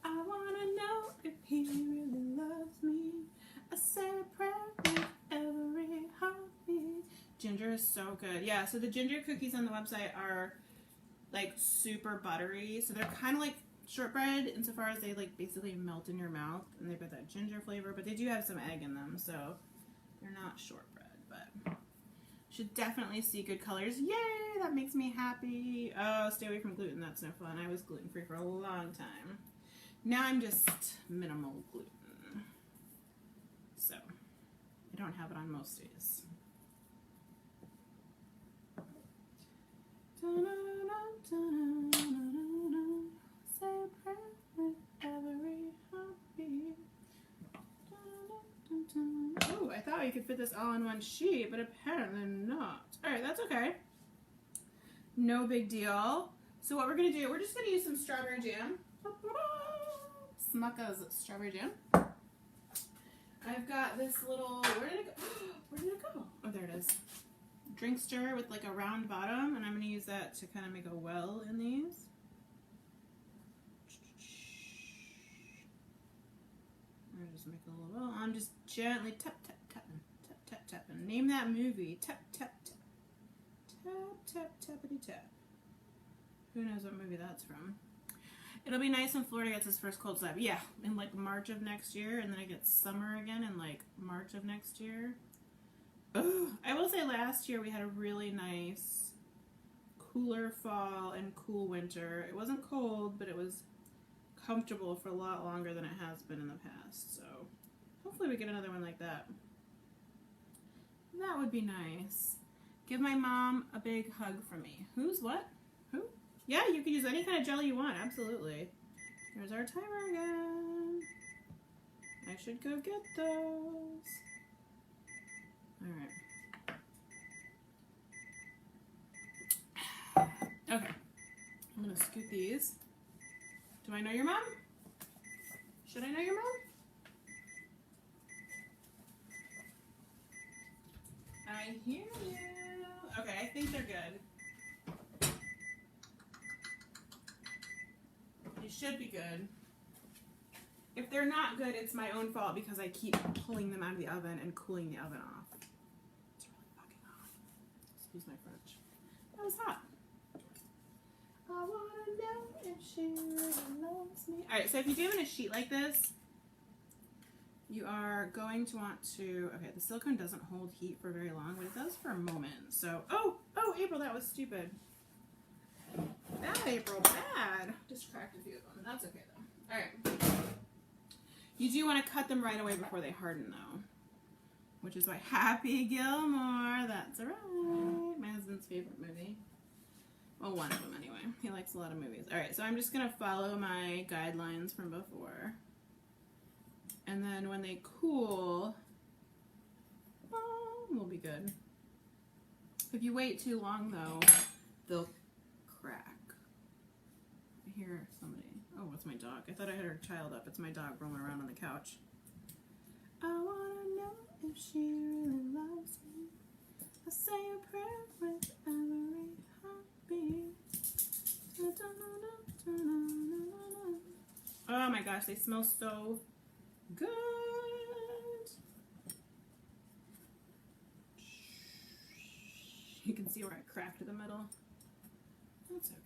I wanna know if he really loves me. I say a prayer with every heartbeat. Ginger is so good. Yeah, so the ginger cookies on the website are like super buttery. So they're kind of like shortbread insofar as they like basically melt in your mouth and they've got that ginger flavor, but they do have some egg in them, so they're not shortbread, but should definitely see good colors. Yay, that makes me happy. Oh, stay away from gluten. That's no fun. I was gluten-free for a long time. Now I'm just minimal gluten. So I don't have it on most days. Say a prayer with every heartbeat. Ooh, I thought you could fit this all in one sheet, but apparently not. Alright, that's okay. No big deal. So what we're going to do, we're just going to use some strawberry jam. Smucker's strawberry jam. I've got this little, where did it go? Where did it go? Oh, there it is. Drink stir with like a round bottom, and I'm going to use that to kind of make a well in these. I'm just make a little well. I'm just gently tap, tap, tapping, tap, tap, tapping. Name that movie. Tap, tap, tap. Tap, tap, tappity tap. Who knows what movie that's from? It'll be nice when Florida gets its first cold snap. Yeah, in like March of next year, and then it gets summer again in like March of next year. Ugh. I will say last year we had a really nice cooler fall and cool winter. It wasn't cold, but it was comfortable for a lot longer than it has been in the past. So hopefully we get another one like that. That would be nice. Give my mom a big hug from me. Who's what? Who? Yeah, you can use any kind of jelly you want. Absolutely. There's our timer again. I should go get those. Alright. Okay. I'm going to scoop these. Do I know your mom? Should I know your mom? I hear you. Okay, I think they're good. They should be good. If they're not good, it's my own fault because I keep pulling them out of the oven and cooling the oven off. It's really fucking hot. Excuse my French. That was hot. I wanna know if she really loves me. Alright, so if you do it in a sheet like this, you are going to want to, okay, the silicone doesn't hold heat for very long, but it does for a moment. So, oh, April, that was stupid. Bad, April, bad. Just cracked a few of them. That's okay, though. Alright. You do want to cut them right away before they harden, though. Which is why Happy Gilmore, that's right. My husband's favorite movie. Well, one of them, anyway. He likes a lot of movies. Alright, so I'm just going to follow my guidelines from before. And then when they cool, we'll be good. If you wait too long, though, they'll crack. I hear somebody. Oh, it's my dog. I thought I had her child up. It's my dog rolling around on the couch. I wanna know if she really loves me. I say a prayer with every heartbeat. Oh my gosh, they smell so good. You can see where I cracked the middle. That's okay.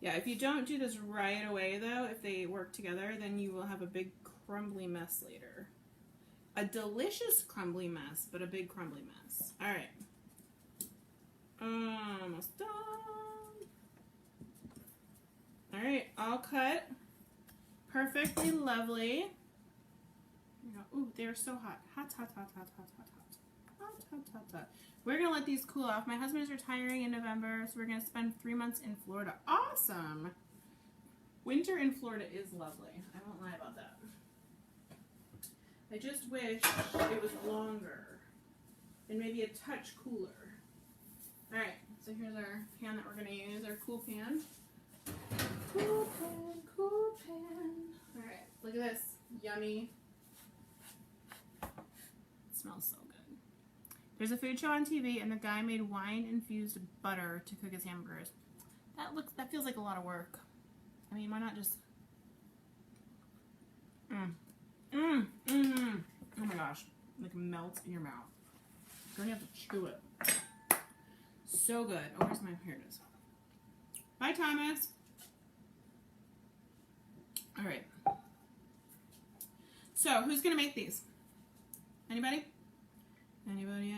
Yeah, if you don't do this right away, though, if they work together, then you will have a big crumbly mess later. A delicious crumbly mess, but a big crumbly mess. All right. Almost done. All right, all cut. Perfectly lovely. Ooh, they're so hot. Hot, hot, hot, hot, hot, hot, hot. We're going to let these cool off. My husband is retiring in November, so we're going to spend 3 months in Florida. Awesome! Winter in Florida is lovely. I won't lie about that. I just wish it was longer and maybe a touch cooler. Alright, so here's our pan that we're going to use, our cool pan. Cool pan, cool pan. Alright, look at this. Yummy. It smells so good. There's a food show on TV and the guy made wine-infused butter to cook his hamburgers. That feels like a lot of work. I mean, why not just... Oh my gosh. Like melts in your mouth. You're gonna have to chew it. So good. Oh, where's my... Here it is. Bye, Thomas. Alright. So, who's gonna make these? Anybody? Anybody?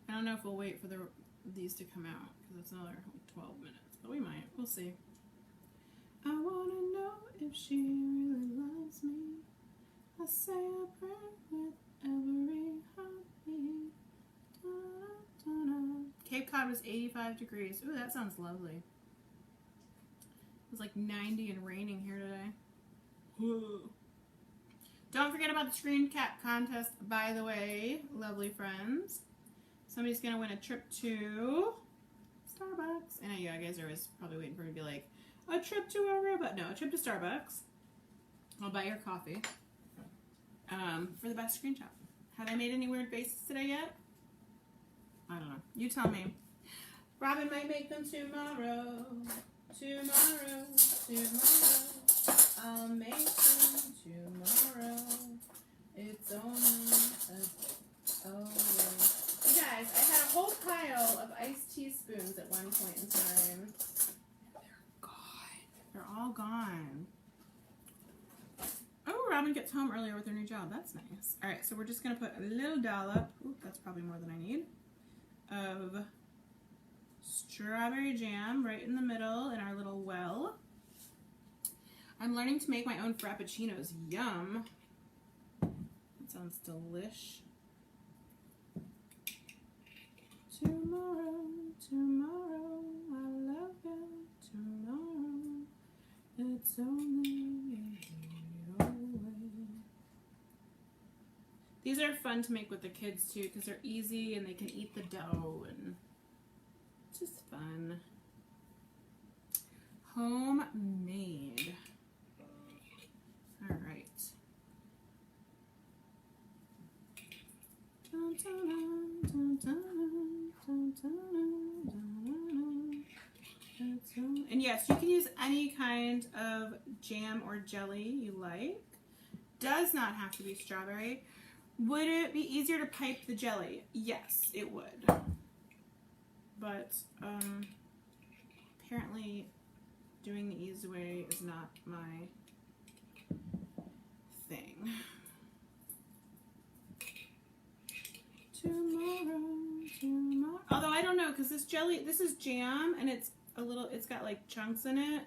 I don't know if we'll wait for these to come out because it's another 12 minutes, but we might. We'll see. I want to know if she really loves me. I say a prayer with every heartbeat. Cape Cod was 85 degrees. Ooh, that sounds lovely. It was like 90 and raining here today. Ooh. Don't forget about the screen cap contest, by the way, lovely friends. Somebody's going to win a trip to Starbucks. I know you guys are always probably waiting for me to be like, a trip to Aruba. No, a trip to Starbucks. I'll buy your coffee. For the best screen cap. Have I made any weird faces today yet? I don't know. You tell me. Robin might make them tomorrow. Tomorrow. I'll make them tomorrow. It's only You guys, I had a whole pile of iced teaspoons at one point in time. And they're gone. They're all gone. Oh, Robin gets home earlier with her new job. That's nice. Alright, so we're just going to put a little dollop, ooh, that's probably more than I need, of strawberry jam right in the middle in our little well. I'm learning to make my own frappuccinos. Yum. That sounds delish. Tomorrow, tomorrow, I love you. Tomorrow, it's only a day away. These are fun to make with the kids too because they're easy and they can eat the dough and it's just fun. Homemade. All right. Dun, dun, dun, dun, dun. And yes, you can use any kind of jam or jelly you like. Does not have to be strawberry. Would it be easier to pipe the jelly? Yes, it would. But apparently doing the easy way is not my thing. Tomorrow. Although I don't know, because this is jam, and it's got like chunks in it.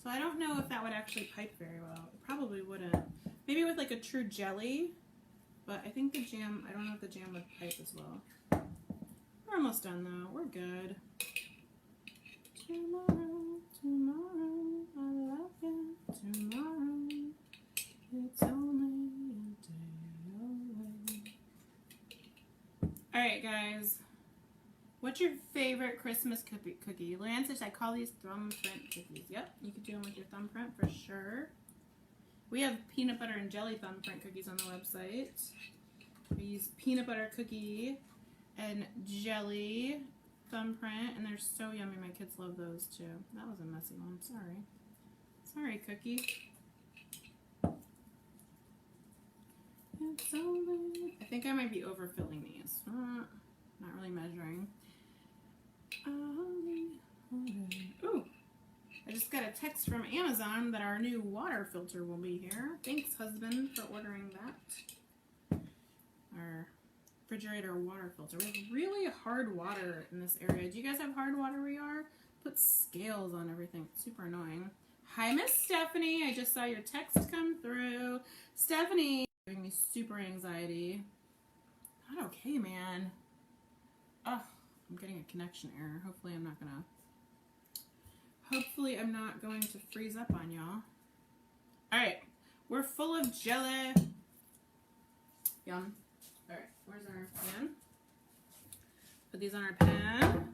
So I don't know if that would actually pipe very well. It probably wouldn't. Maybe with like a true jelly, but I think the jam, I don't know if the jam would pipe as well. We're almost done though. We're good. Tomorrow, tomorrow, I love you. Tomorrow, it's only a day away. Alright guys, what's your favorite Christmas cookie? Luann says I call these thumbprint cookies. Yep, you could do them with your thumbprint for sure. We have peanut butter and jelly thumbprint cookies on the website. We use peanut butter cookie and jelly thumbprint, and they're so yummy. My kids love those too. That was a messy one. Sorry. Sorry, Cookie. I think I might be overfilling these. Not really measuring. Ooh. I just got a text from Amazon that our new water filter will be here. Thanks, husband, for ordering that. Our refrigerator water filter. We have really hard water in this area. Do you guys have hard water where you are? Put scales on everything. It's super annoying. Hi, Miss Stephanie. I just saw your text come through. Stephanie. Giving me super anxiety. Not okay, man. Oh, I'm getting a connection error. Hopefully I'm not going to freeze up on y'all. Alright, we're full of jelly. Yum. Alright, where's our pan? Put these on our pan.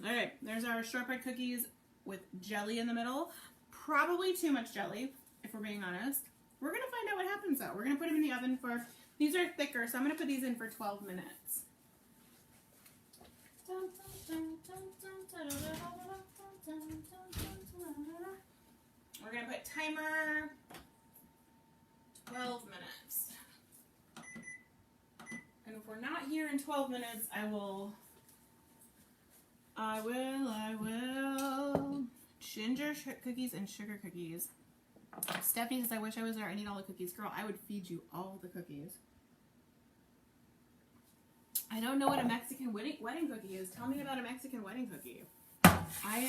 Alright, there's our shortbread cookies with jelly in the middle. Probably too much jelly, if we're being honest. We're going to find out what happens though. We're going to put them in the oven for, these are thicker, so I'm going to put these in for 12 minutes. We're going to put timer 12 minutes. And if we're not here in 12 minutes, I will. Ginger cookies and sugar cookies. Stephanie says, I wish I was there. I need all the cookies. Girl, I would feed you all the cookies. I don't know what a Mexican wedding cookie is. Tell me about a Mexican wedding cookie. I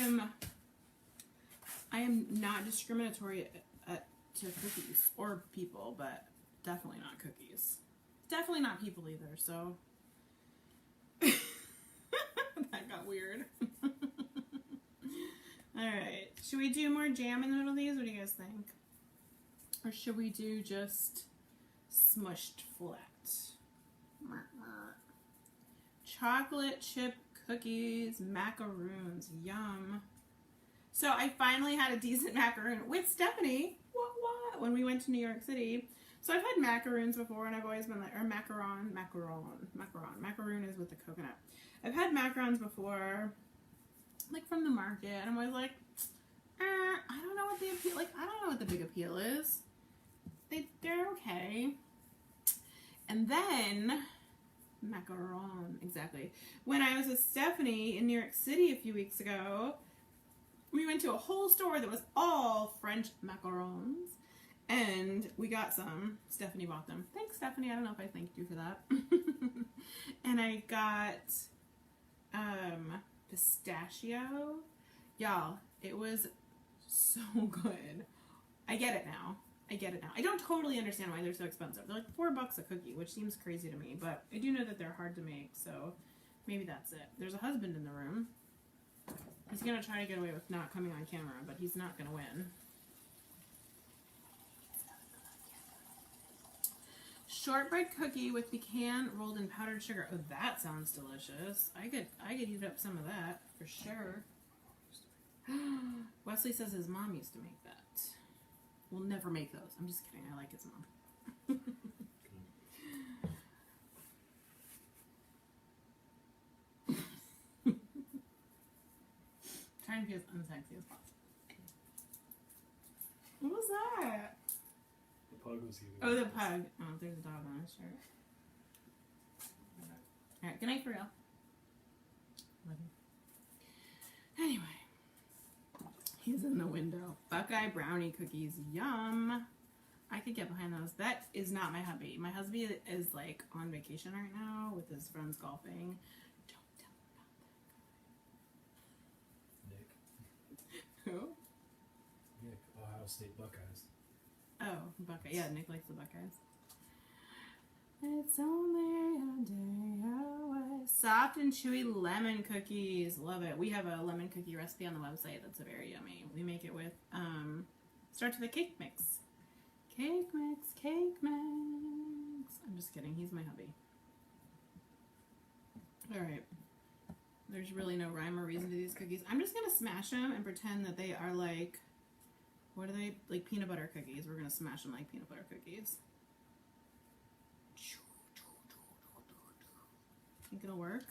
am not discriminatory to cookies or people, but definitely not cookies. Definitely not people either, so. That got weird. Alright, should we do more jam in the middle of these? What do you guys think? Or should we do just smushed flat? Chocolate chip cookies, macaroons, yum. So I finally had a decent macaroon with Stephanie. What? When we went to New York City. So I've had macaroons before, and I've always been like, or macaron. Macaroon is with the coconut. I've had macarons before, like from the market, and I'm always like, I don't know what the appeal. Like, I don't know what the big appeal is. They're okay. And then macaron, exactly. When I was with Stephanie in New York City a few weeks ago, we went to a whole store that was all French macarons. And we got some. Stephanie bought them. Thanks, Stephanie. I don't know if I thanked you for that. And I got pistachio. Y'all, it was so good. I get it now. I don't totally understand why they're so expensive. They're like $4 a cookie, which seems crazy to me. But I do know that they're hard to make, so maybe that's it. There's a husband in the room. He's going to try to get away with not coming on camera, but he's not going to win. Shortbread cookie with pecan rolled in powdered sugar. Oh, that sounds delicious. I could eat up some of that for sure. Wesley says his mom used to make that. We'll never make those. I'm just kidding. I like his mom. Trying to be as unsexy as possible. What was that? The pug was eating. Oh, the pug. Oh, there's a dog on his shirt. Alright, good night for real. Love you. Anyway. He's in the window. Buckeye brownie cookies. Yum. I could get behind those. That is not my hubby. My husband is like on vacation right now with his friends golfing. Don't tell him about that. Nick. Who? Nick, Ohio State Buckeyes. Oh, Buckeye. Yeah, Nick likes the Buckeyes. It's only a day away. Soft and chewy lemon cookies. Love it. We have a lemon cookie recipe on the website that's very yummy. We make it with, starts with a cake mix. Cake mix, cake mix. I'm just kidding. He's my hubby. Alright. There's really no rhyme or reason to these cookies. I'm just going to smash them and pretend that they are like, what are they? Like peanut butter cookies. We're going to smash them like peanut butter cookies. Think it'll work?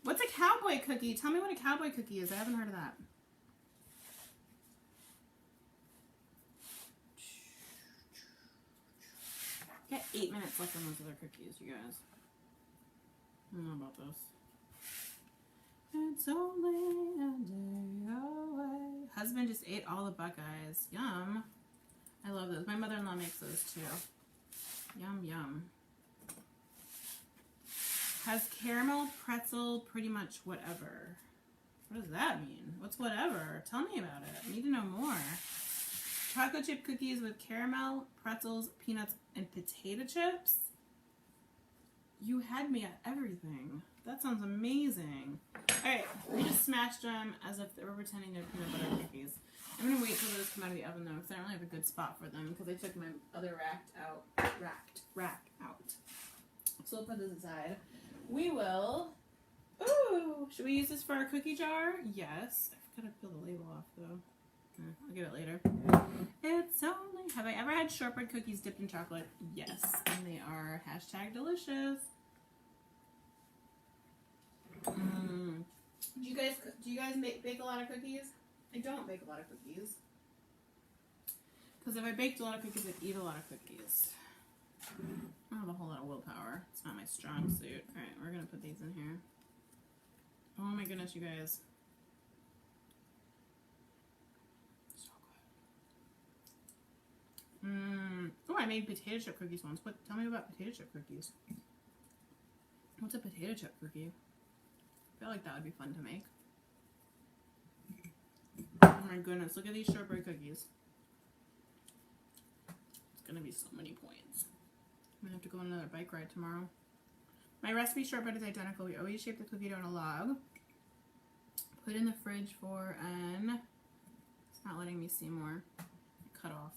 What's a cowboy cookie? Tell me what a cowboy cookie is. I haven't heard of that. Got 8 minutes left on those other cookies, you guys. I don't know about this. It's only a day away. Husband just ate all the Buckeyes. Yum. I love those. My mother-in-law makes those too. Yum, yum. Has caramel, pretzel, pretty much whatever. What does that mean? What's whatever? Tell me about it. I need to know more. Chocolate chip cookies with caramel, pretzels, peanuts, and potato chips. You had me at everything. That sounds amazing. Alright, we just smashed them as if they were pretending they're peanut butter cookies. I'm going to wait till those come out of the oven though, because I don't really have a good spot for them because I took my other rack out. So we'll put this aside. We will... Ooh! Should we use this for our cookie jar? Yes. I've got to peel the label off though. I'll get it later. It's only... Have I ever had shortbread cookies dipped in chocolate? Yes. And they are #delicious. Do you guys bake a lot of cookies? I don't bake a lot of cookies. Because if I baked a lot of cookies, I'd eat a lot of cookies. I don't have a whole lot of willpower. It's not my strong suit. Alright, we're going to put these in here. Oh my goodness, you guys. So good. Oh, I made potato chip cookies once. Tell me about potato chip cookies. What's a potato chip cookie? I feel like that would be fun to make. Oh my goodness, look at these shortbread cookies. It's gonna be so many points. I'm gonna have to go on another bike ride tomorrow. My recipe shortbread is identical. We always shape the cookie dough in a log. Put in the fridge for an... It's not letting me see more. Cut off.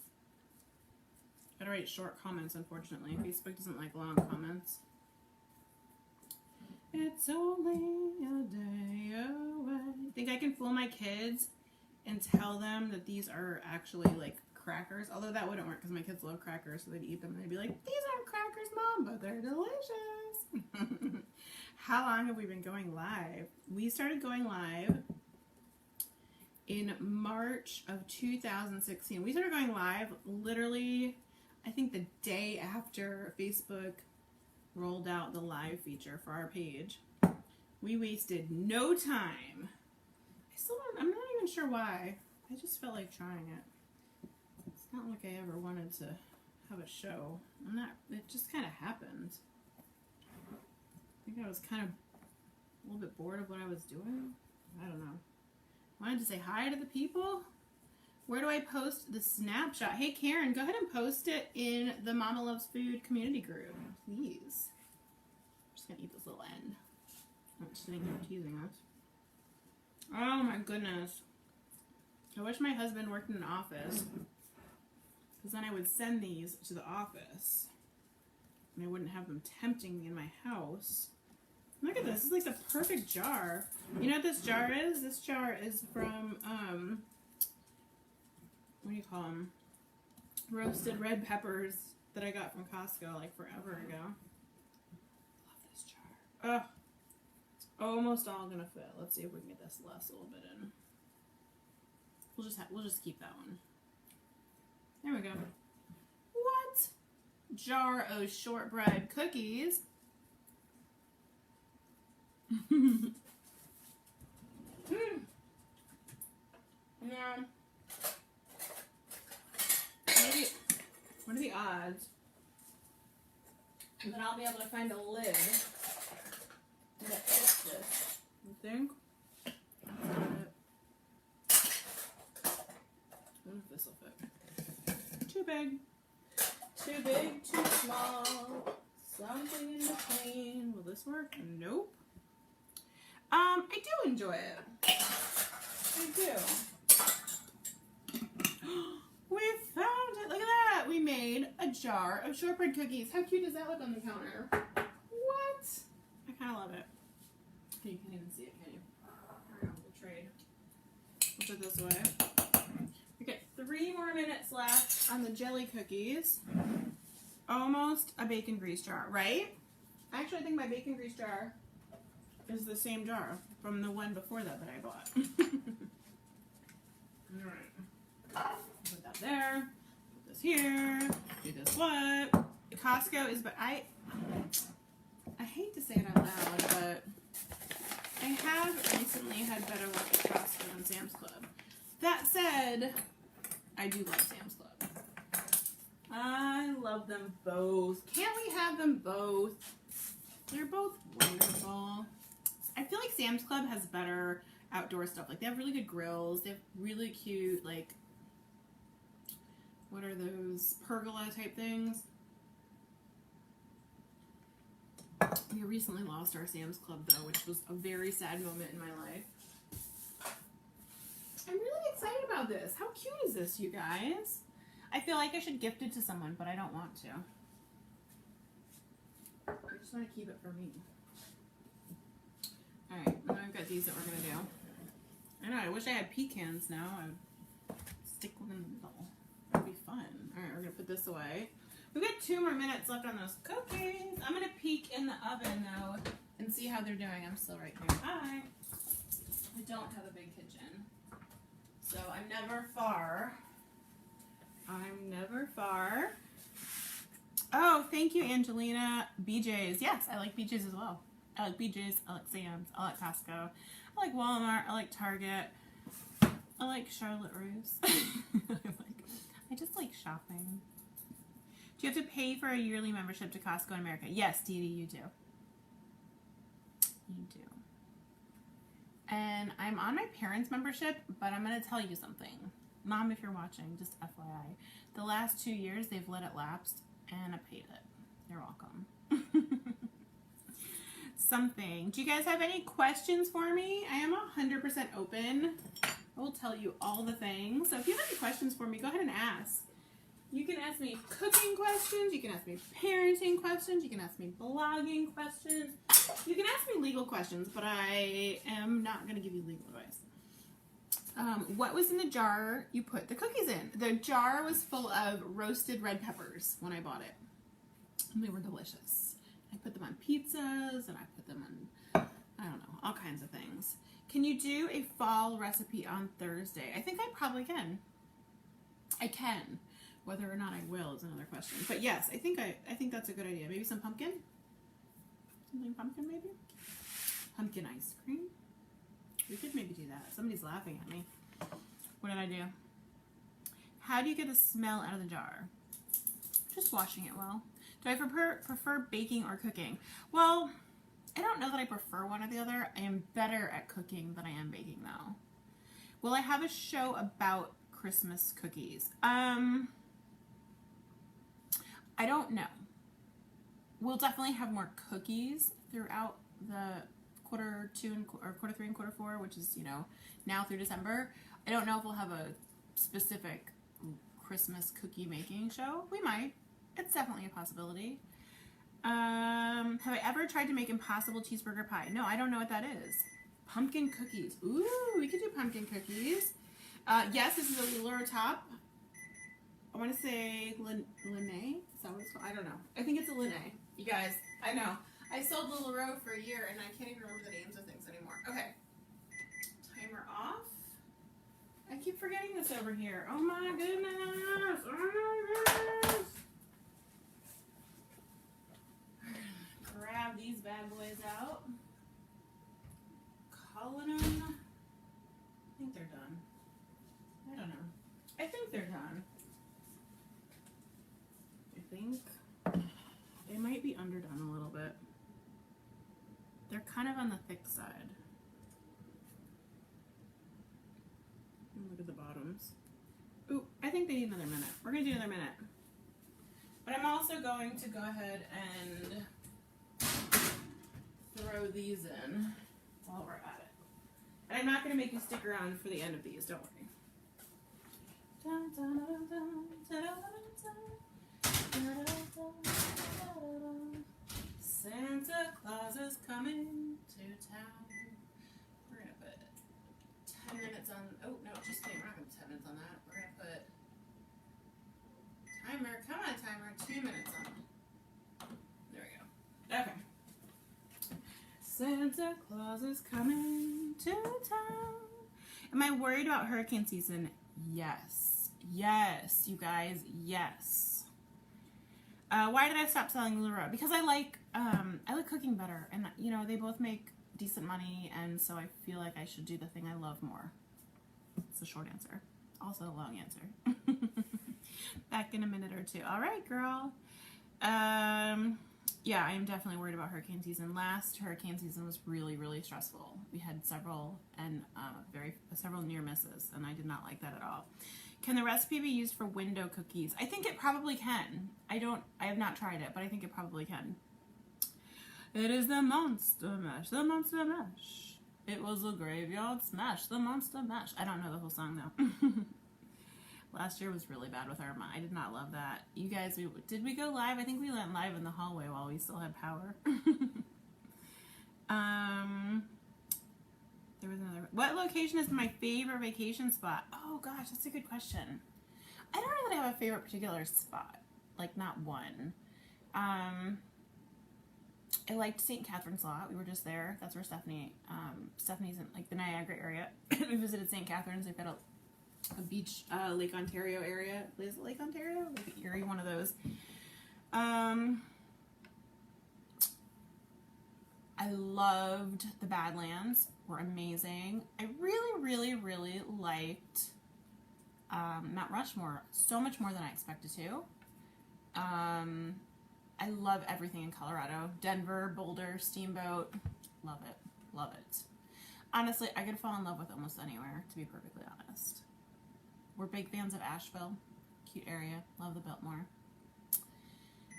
Gotta write short comments, unfortunately. Facebook doesn't like long comments. It's only a day away. Think I can fool my kids and tell them that these are actually like crackers? Although that wouldn't work because my kids love crackers, so they'd eat them and they'd be like, these aren't crackers, Mom, but they're delicious. How long have we been going live? We started going live in March of 2016. We started going live literally, I think the day after Facebook rolled out the live feature for our page. We wasted no time. I'm not even sure why. I just felt like trying it. It's not like I ever wanted to have a show. It just kind of happened. I think I was kind of a little bit bored of what I was doing. I don't know. Wanted to say hi to the people. Where do I post the snapshot? Hey Karen, go ahead and post it in the Mama Loves Food community group, please. I'm just gonna eat this little end. I'm just sitting here teasing us. Oh my goodness. I wish my husband worked in an office, because then I would send these to the office and I wouldn't have them tempting me in my house. Look at this. This is like the perfect jar. You know what this jar is? This jar is from, what do you call them? Roasted red peppers that I got from Costco like forever ago. Love this jar. Ugh. It's almost all gonna fit. Let's see if we can get this last little bit in. We'll just keep that one. There we go. What? Jar of shortbread cookies. Now, what are the odds that I'll be able to find a lid that fits this? You think? I wonder if this will fit. Too big. Too big, too small. Something in between. Will this work? Nope. I do enjoy it. I do. We found it. Look at that. We made a jar of shortbread cookies. How cute does that look on the counter? What? I kind of love it. You can't even see it, can you? We're going to trade. We'll put this away. Okay, 3 more minutes left on the jelly cookies. Almost a bacon grease jar, right? Actually, I think my bacon grease jar is the same jar from the one before that I bought. Alright. Put that there. Put this here. Do this what? Costco is, but I hate to say it out loud, but I have recently had better luck at Costco than Sam's Club. That said, I do love Sam's Club. I love them both. Can't we have them both? They're both wonderful. I feel like Sam's Club has better outdoor stuff. Like, they have really good grills. They have really cute, like, what are those, pergola type things. We recently lost our Sam's Club though, which was a very sad moment in my life. I'm really excited about this. How cute is this, you guys? I feel like I should gift it to someone, but I don't want to. I just want to keep it for me. Alright, now I've got these that we're going to do. I know, I wish I had pecans now. I would stick them in the middle. That'd be fun. Alright, we're going to put this away. We've got 2 more minutes left on those cookies. I'm going to peek in the oven now and see how they're doing. I'm still right here. Hi. I don't have a big kitchen. So I'm never far. I'm never far. Oh, thank you, Angelina. BJ's. Yes, I like BJ's as well. I like BJ's. I like Sam's. I like Costco. I like Walmart. I like Target. I like Charlotte Russe. I just like shopping. Do you have to pay for a yearly membership to Costco in America? Yes, Dee Dee, you do. You do. And I'm on my parents' membership, but I'm going to tell you something. Mom, if you're watching, just FYI. The last 2 years, they've let it lapse, and I paid it. You're welcome. Something. Do you guys have any questions for me? I am 100% open. I will tell you all the things. So if you have any questions for me, go ahead and ask. You can ask me cooking questions. You can ask me parenting questions. You can ask me blogging questions. You can ask me legal questions, but I am not going to give you legal advice. What was in the jar you put the cookies in? The jar was full of roasted red peppers when I bought it. And they were delicious. I put them on pizzas and I put them on, I don't know, all kinds of things. Can you do a fall recipe on Thursday? I think I probably can. I can. Whether or not I will is another question. But yes, I think that's a good idea. Maybe some pumpkin? Something pumpkin maybe? Pumpkin ice cream? We could maybe do that. Somebody's laughing at me. What did I do? How do you get the smell out of the jar? Just washing it well. Do I prefer baking or cooking? Well, I don't know that I prefer one or the other. I am better at cooking than I am baking though. Will I have a show about Christmas cookies? I don't know. We'll definitely have more cookies throughout the quarter 3 and quarter 4, which is, now through December. I don't know if we'll have a specific Christmas cookie making show. We might. It's definitely a possibility. Have I ever tried to make impossible cheeseburger pie? No, I don't know what that is. Pumpkin cookies. Ooh, we could do pumpkin cookies. Yes, this is a Lure top. I want to say Linnae. Is that what it's called? I don't know. I think it's a Linnae. You guys, I know. I sold the Lure for a year and I can't even remember the names of things anymore. Okay. Timer off. I keep forgetting this over here. Oh my goodness. Oh my goodness. Grab these bad boys out. Calling them. I think they're done. I don't know. I think they're done. I think they might be underdone a little bit. They're kind of on the thick side. Look at the bottoms. Ooh, I think they need another minute. We're going to do another minute. But I'm also going to go ahead and throw these in while we're at it. And I'm not going to make you stick around for the end of these, don't worry. Dun, dun, dun, dun, dun, dun, Santa Claus is coming to town. We're going to put 10 minutes on... Oh, no, just kidding. We're not going to put 10 minutes on that. We're going to put... Timer. Come on, timer. 2 minutes on. There we go. Okay. Santa Claus is coming to town. Am I worried about hurricane season? Yes. Yes, you guys. Yes. Why did I stop selling Lura? Because I like cooking better, and they both make decent money, and so I feel like I should do the thing I love more. It's a short answer, also a long answer. Back in a minute or two. All right, girl. Yeah, I am definitely worried about hurricane season. Last hurricane season was really, really stressful. We had several and several near misses, and I did not like that at all. Can the recipe be used for window cookies? I think it probably can. I have not tried it, but I think it probably can. It is the monster mash, the monster mash. It was a graveyard smash, the monster mash. I don't know the whole song though. Last year was really bad with Irma. I did not love that. You guys, did we go live? I think we went live in the hallway while we still had power. There was another. What location is my favorite vacation spot? Oh gosh, that's a good question. I don't really have a favorite particular spot. Like not one. I liked St. Catherine's a lot. We were just there. That's where Stephanie's in like the Niagara area. We visited St. Catherine's. They've got a beach, Lake Ontario area. Is it Lake Ontario? Lake Erie, one of those. I loved the Badlands. Were amazing. I really, really, really liked Mount Rushmore so much more than I expected to. I love everything in Colorado. Denver, Boulder, Steamboat. Love it. Love it. Honestly, I could fall in love with almost anywhere, to be perfectly honest. We're big fans of Asheville. Cute area. Love the Biltmore.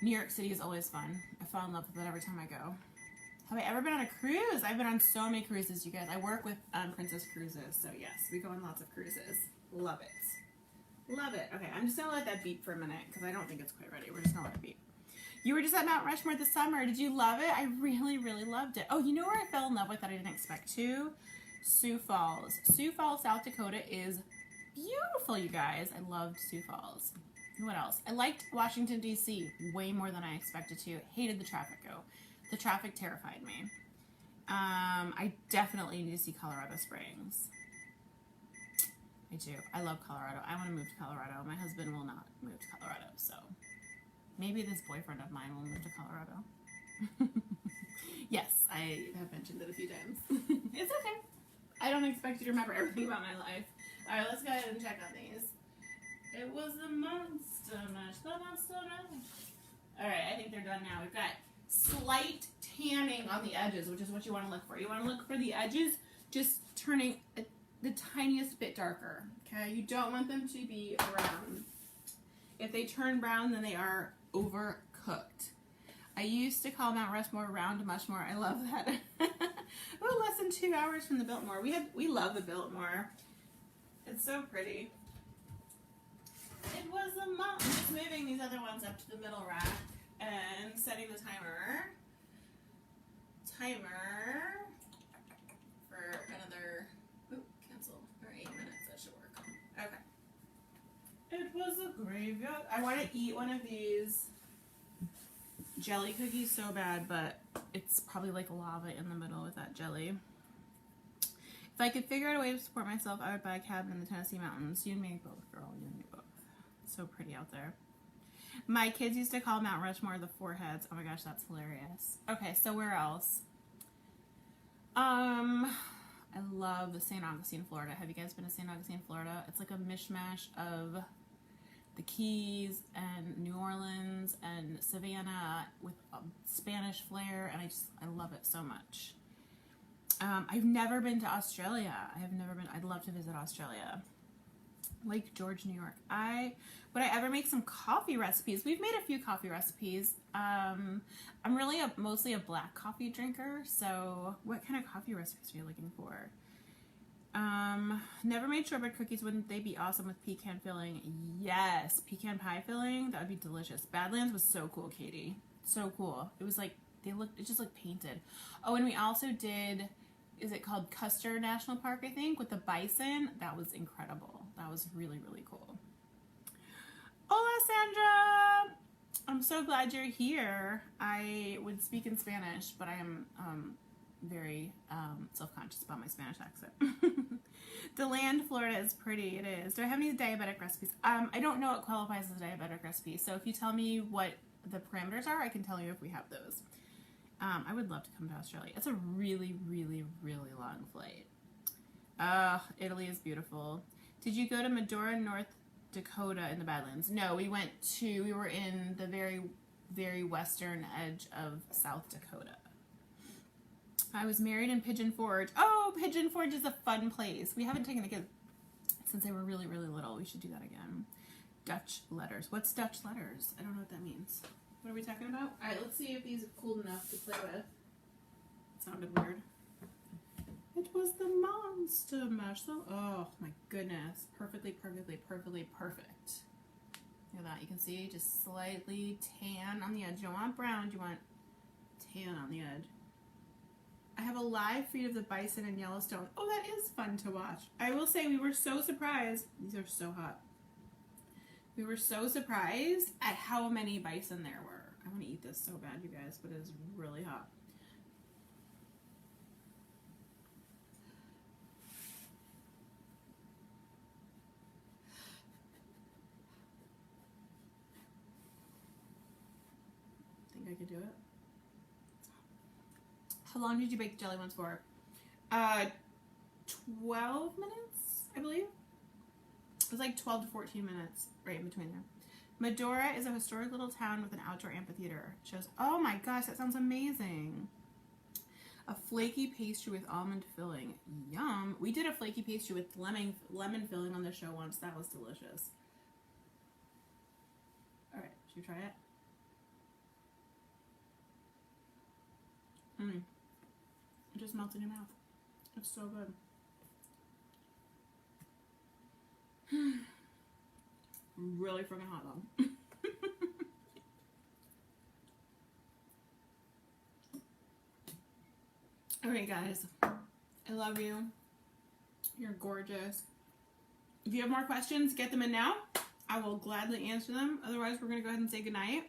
New York City is always fun. I fall in love with it every time I go. Have I ever been on a cruise? I've been on so many cruises, you guys. I work with Princess Cruises, so yes, we go on lots of cruises. Love it. Love it. Okay, I'm just going to let that beep for a minute because I don't think it's quite ready. We're just going to let it beep. You were just at Mount Rushmore this summer. Did you love it? I really, really loved it. Oh, you know where I fell in love with that I didn't expect to? Sioux Falls. Sioux Falls, South Dakota is beautiful, you guys. I loved Sioux Falls. What else? I liked Washington, D.C. way more than I expected to. Hated the traffic, though. The traffic terrified me. I definitely need to see Colorado Springs. I do. I love Colorado. I want to move to Colorado. My husband will not move to Colorado, so maybe this boyfriend of mine will move to Colorado. Yes, I have mentioned it a few times. It's okay. I don't expect you to remember everything about my life. All right, let's go ahead and check on these. It was the monster mash. The monster mash. All right, I think they're done now. We've got slight tanning on the edges, which is what you want to look for. You want to look for the edges just turning the tiniest bit darker. Okay, you don't want them to be brown. If they turn brown, then they are overcooked. I used to call Mount Rushmore round mushmore. I love that. Oh, less than 2 hours from the Biltmore. We love the Biltmore. It's so pretty. It was a month. I'm just moving these other ones up to the middle rack and setting the timer for another, cancel, or 8 minutes. That should work. Okay. It was a graveyard. I want to eat one of these jelly cookies so bad, but it's probably like lava in the middle with that jelly. If I could figure out a way to support myself, I would buy a cabin in the Tennessee mountains. You and me both, girl. You and me both. So pretty out there. My kids used to call Mount Rushmore the Four Heads. Oh my gosh, that's hilarious. Okay, so where else? I love St. Augustine, Florida. Have you guys been to St. Augustine, Florida? It's like a mishmash of the Keys and New Orleans and Savannah with a Spanish flair, and I love it so much. I've never been to Australia. I'd love to visit Australia. Lake George, New York. Would I ever make some coffee recipes? We've made a few coffee recipes. I'm really mostly a black coffee drinker, so what kind of coffee recipes are you looking for? Never made shortbread cookies. Wouldn't they be awesome with pecan filling? Yes, pecan pie filling. That would be delicious. Badlands was so cool, Katie. So cool. It was like, it just looked painted. Oh, and we also did, is it called Custer National Park, I think, with the bison. That was incredible. That was really, really cool. Hola, Sandra! I'm so glad you're here. I would speak in Spanish, but I am very self-conscious about my Spanish accent. DeLand, Florida is pretty. It is. Do I have any diabetic recipes? I don't know what qualifies as a diabetic recipe, so if you tell me what the parameters are, I can tell you if we have those. I would love to come to Australia. It's a really, really, really long flight. Italy is beautiful. Did you go to Medora, North Dakota in the Badlands? No, we were in the very very western edge of South Dakota. I was married in Pigeon Forge. Oh, Pigeon Forge is a fun place. We haven't taken the kids since they were really, really little. We should do that again. Dutch letters. What's Dutch letters? I don't know what that means. What are we talking about? All right, let's see if these are cool enough to play with. It sounded weird. It was the monster mash. Oh my goodness. Perfectly, perfectly, perfectly perfect. Look at that. You can see just slightly tan on the edge. You don't want brown. You want tan on the edge. I have a live feed of the bison in Yellowstone. Oh, that is fun to watch. I will say we were so surprised. These are so hot. We were so surprised at how many bison there were. I want to eat this so bad, you guys, but it is really hot. Think I could do it? How long did you bake the jelly ones for? 12 minutes, I believe. It was like 12 to 14 minutes right in between there. Medora is a historic little town with an outdoor amphitheater. It shows, oh my gosh, that sounds amazing. A flaky pastry with almond filling. Yum. We did a flaky pastry with lemon filling on the show once. That was delicious. All right, should we try it? It just melts in your mouth. It's so good. Really freaking hot though. Alright guys, I love you. You're gorgeous. If you have more questions, get them in now. I will gladly answer them. Otherwise, we're going to go ahead and say goodnight.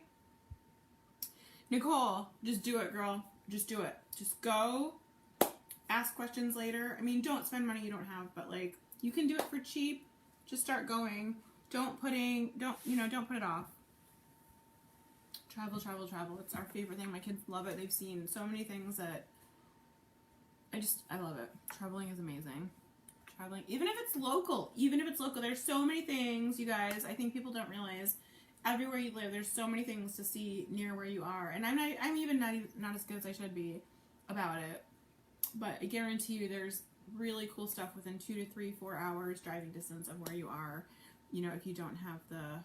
Nicole, just do it, girl. Just do it. Just go. Ask questions later. I mean, don't spend money you don't have, but like, you can do it for cheap. Just start going. Don't put it off. Travel, travel, travel. It's our favorite thing. My kids love it. They've seen so many things that I love it. Traveling is amazing. Traveling, even if it's local, there's so many things, you guys. I think people don't realize everywhere you live, there's so many things to see near where you are. And I'm even not as good as I should be about it. But I guarantee you there's really cool stuff within 2 to 3, 4 hours driving distance of where you are. You know, if you don't have the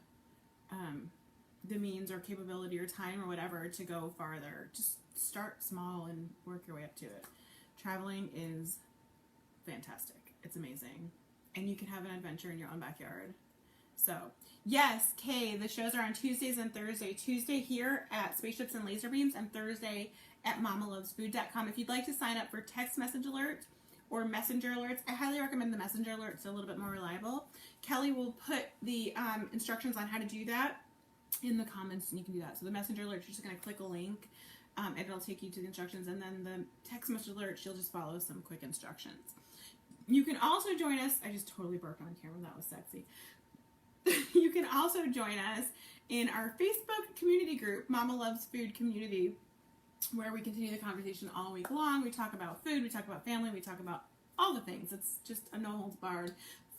means or capability or time or whatever to go farther, just start small and work your way up to it. Traveling is fantastic. It's amazing. And you can have an adventure in your own backyard. So, yes, Kay, the shows are on Tuesdays and Thursday. Tuesday here at Spaceships and Laser Beams, and Thursday at MamaLovesFood.com. If you'd like to sign up for text message alerts or messenger alerts, I highly recommend the messenger alerts. They're a little bit more reliable. Kelly will put the instructions on how to do that in the comments, and you can do that. So the messenger alerts, you're just going to click a link, and it'll take you to the instructions. And then the text message alerts, you'll just follow some quick instructions. You can also join us. I just totally burped on camera. That was sexy. You can also join us in our Facebook community group, Mama Loves Food Community, where we continue the conversation all week long. We talk about food, we talk about family, we talk about all the things. It's just a no-holds-barred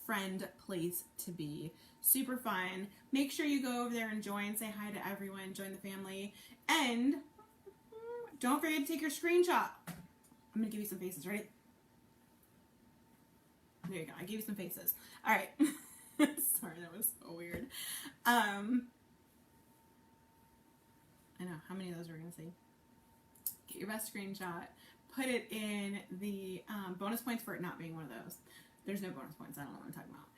friend place to be. Super fun. Make sure you go over there and join. Say hi to everyone. Join the family. And don't forget to take your screenshot. I'm going to give you some faces, right? There you go. I gave you some faces. All right. Sorry, that was so weird. I know. How many of those we're going to see? Get your best screenshot. Put it in the bonus points for it not being one of those. There's no bonus points. I don't know what I'm talking about.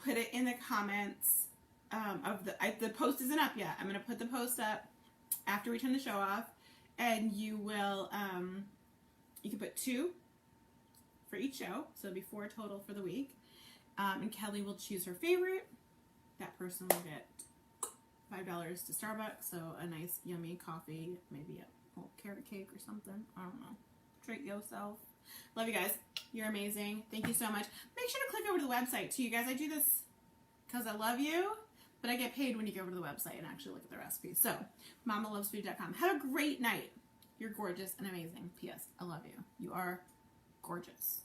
Put it in the comments of the post isn't up yet. I'm going to put the post up after we turn the show off. And you will, you can put 2 for each show. So it'll be 4 total for the week. And Kelly will choose her favorite. That person will get $5 to Starbucks. So a nice, yummy coffee, maybe a little carrot cake or something. I don't know. Treat yourself. Love you guys. You're amazing. Thank you so much. Make sure to click over to the website too, you guys. I do this because I love you, but I get paid when you go over to the website and actually look at the recipes. So, MamaLovesFood.com. Have a great night. You're gorgeous and amazing. P.S. I love you. You are gorgeous.